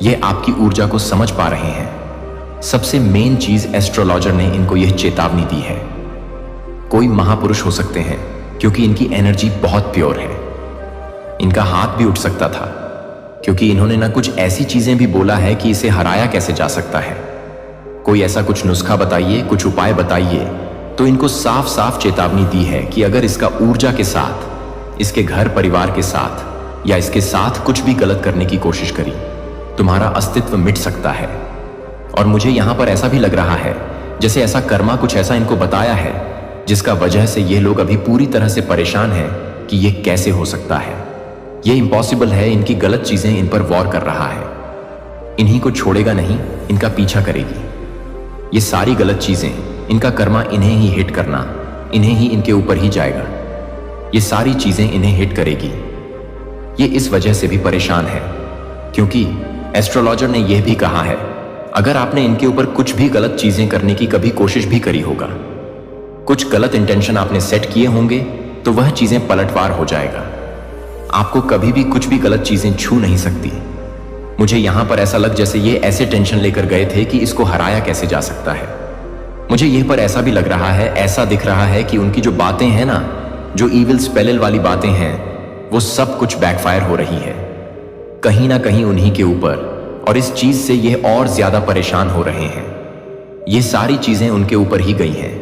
ये आपकी ऊर्जा को समझ पा रहे हैं। सबसे मेन चीज, एस्ट्रोलॉजर ने इनको यह चेतावनी दी है। कोई महापुरुष हो सकते हैं क्योंकि इनकी एनर्जी बहुत प्योर है। इनका हाथ भी उठ सकता था क्योंकि इन्होंने ना कुछ ऐसी चीजें भी बोला है कि इसे हराया कैसे जा सकता है। कोई ऐसा कुछ नुस्खा बताइए, कुछ उपाय बताइए। तो इनको साफ साफ चेतावनी दी है कि अगर इसका ऊर्जा के साथ, इसके घर परिवार के साथ या इसके साथ कुछ भी गलत करने की कोशिश करी, तुम्हारा अस्तित्व मिट सकता है। और मुझे यहां पर ऐसा भी लग रहा है जैसे ऐसा कर्मा कुछ ऐसा इनको बताया है जिसका वजह से ये लोग अभी पूरी तरह से परेशान हैं कि ये कैसे हो सकता है, ये इम्पॉसिबल है। इनकी गलत चीजें इन पर वॉर कर रहा है, इन्हीं को छोड़ेगा नहीं, इनका पीछा करेगी। ये सारी गलत चीजें, इनका कर्मा इन्हें ही हिट करना, इन्हें ही, इनके ऊपर ही जाएगा। ये सारी चीजें इन्हें हिट करेगी। ये इस वजह से भी परेशान है क्योंकि एस्ट्रोलॉजर ने यह भी कहा है, अगर आपने इनके ऊपर कुछ भी गलत चीजें करने की कभी कोशिश भी करी होगा, कुछ गलत इंटेंशन आपने सेट किए होंगे, तो वह चीजें पलटवार हो जाएगा। आपको कभी भी कुछ भी गलत चीजें छू नहीं सकती। मुझे यहां पर ऐसा लग जैसे ये ऐसे टेंशन लेकर गए थे कि इसको हराया कैसे जा सकता है। मुझे यह पर ऐसा भी लग रहा है, ऐसा दिख रहा है कि उनकी जो बातें हैं ना, जो ईविल स्पेल वाली बातें हैं, वो सब कुछ बैकफायर हो रही है कहीं ना कहीं उन्हीं के ऊपर, और इस चीज से ये और ज्यादा परेशान हो रहे हैं। ये सारी चीजें उनके ऊपर ही गई हैं।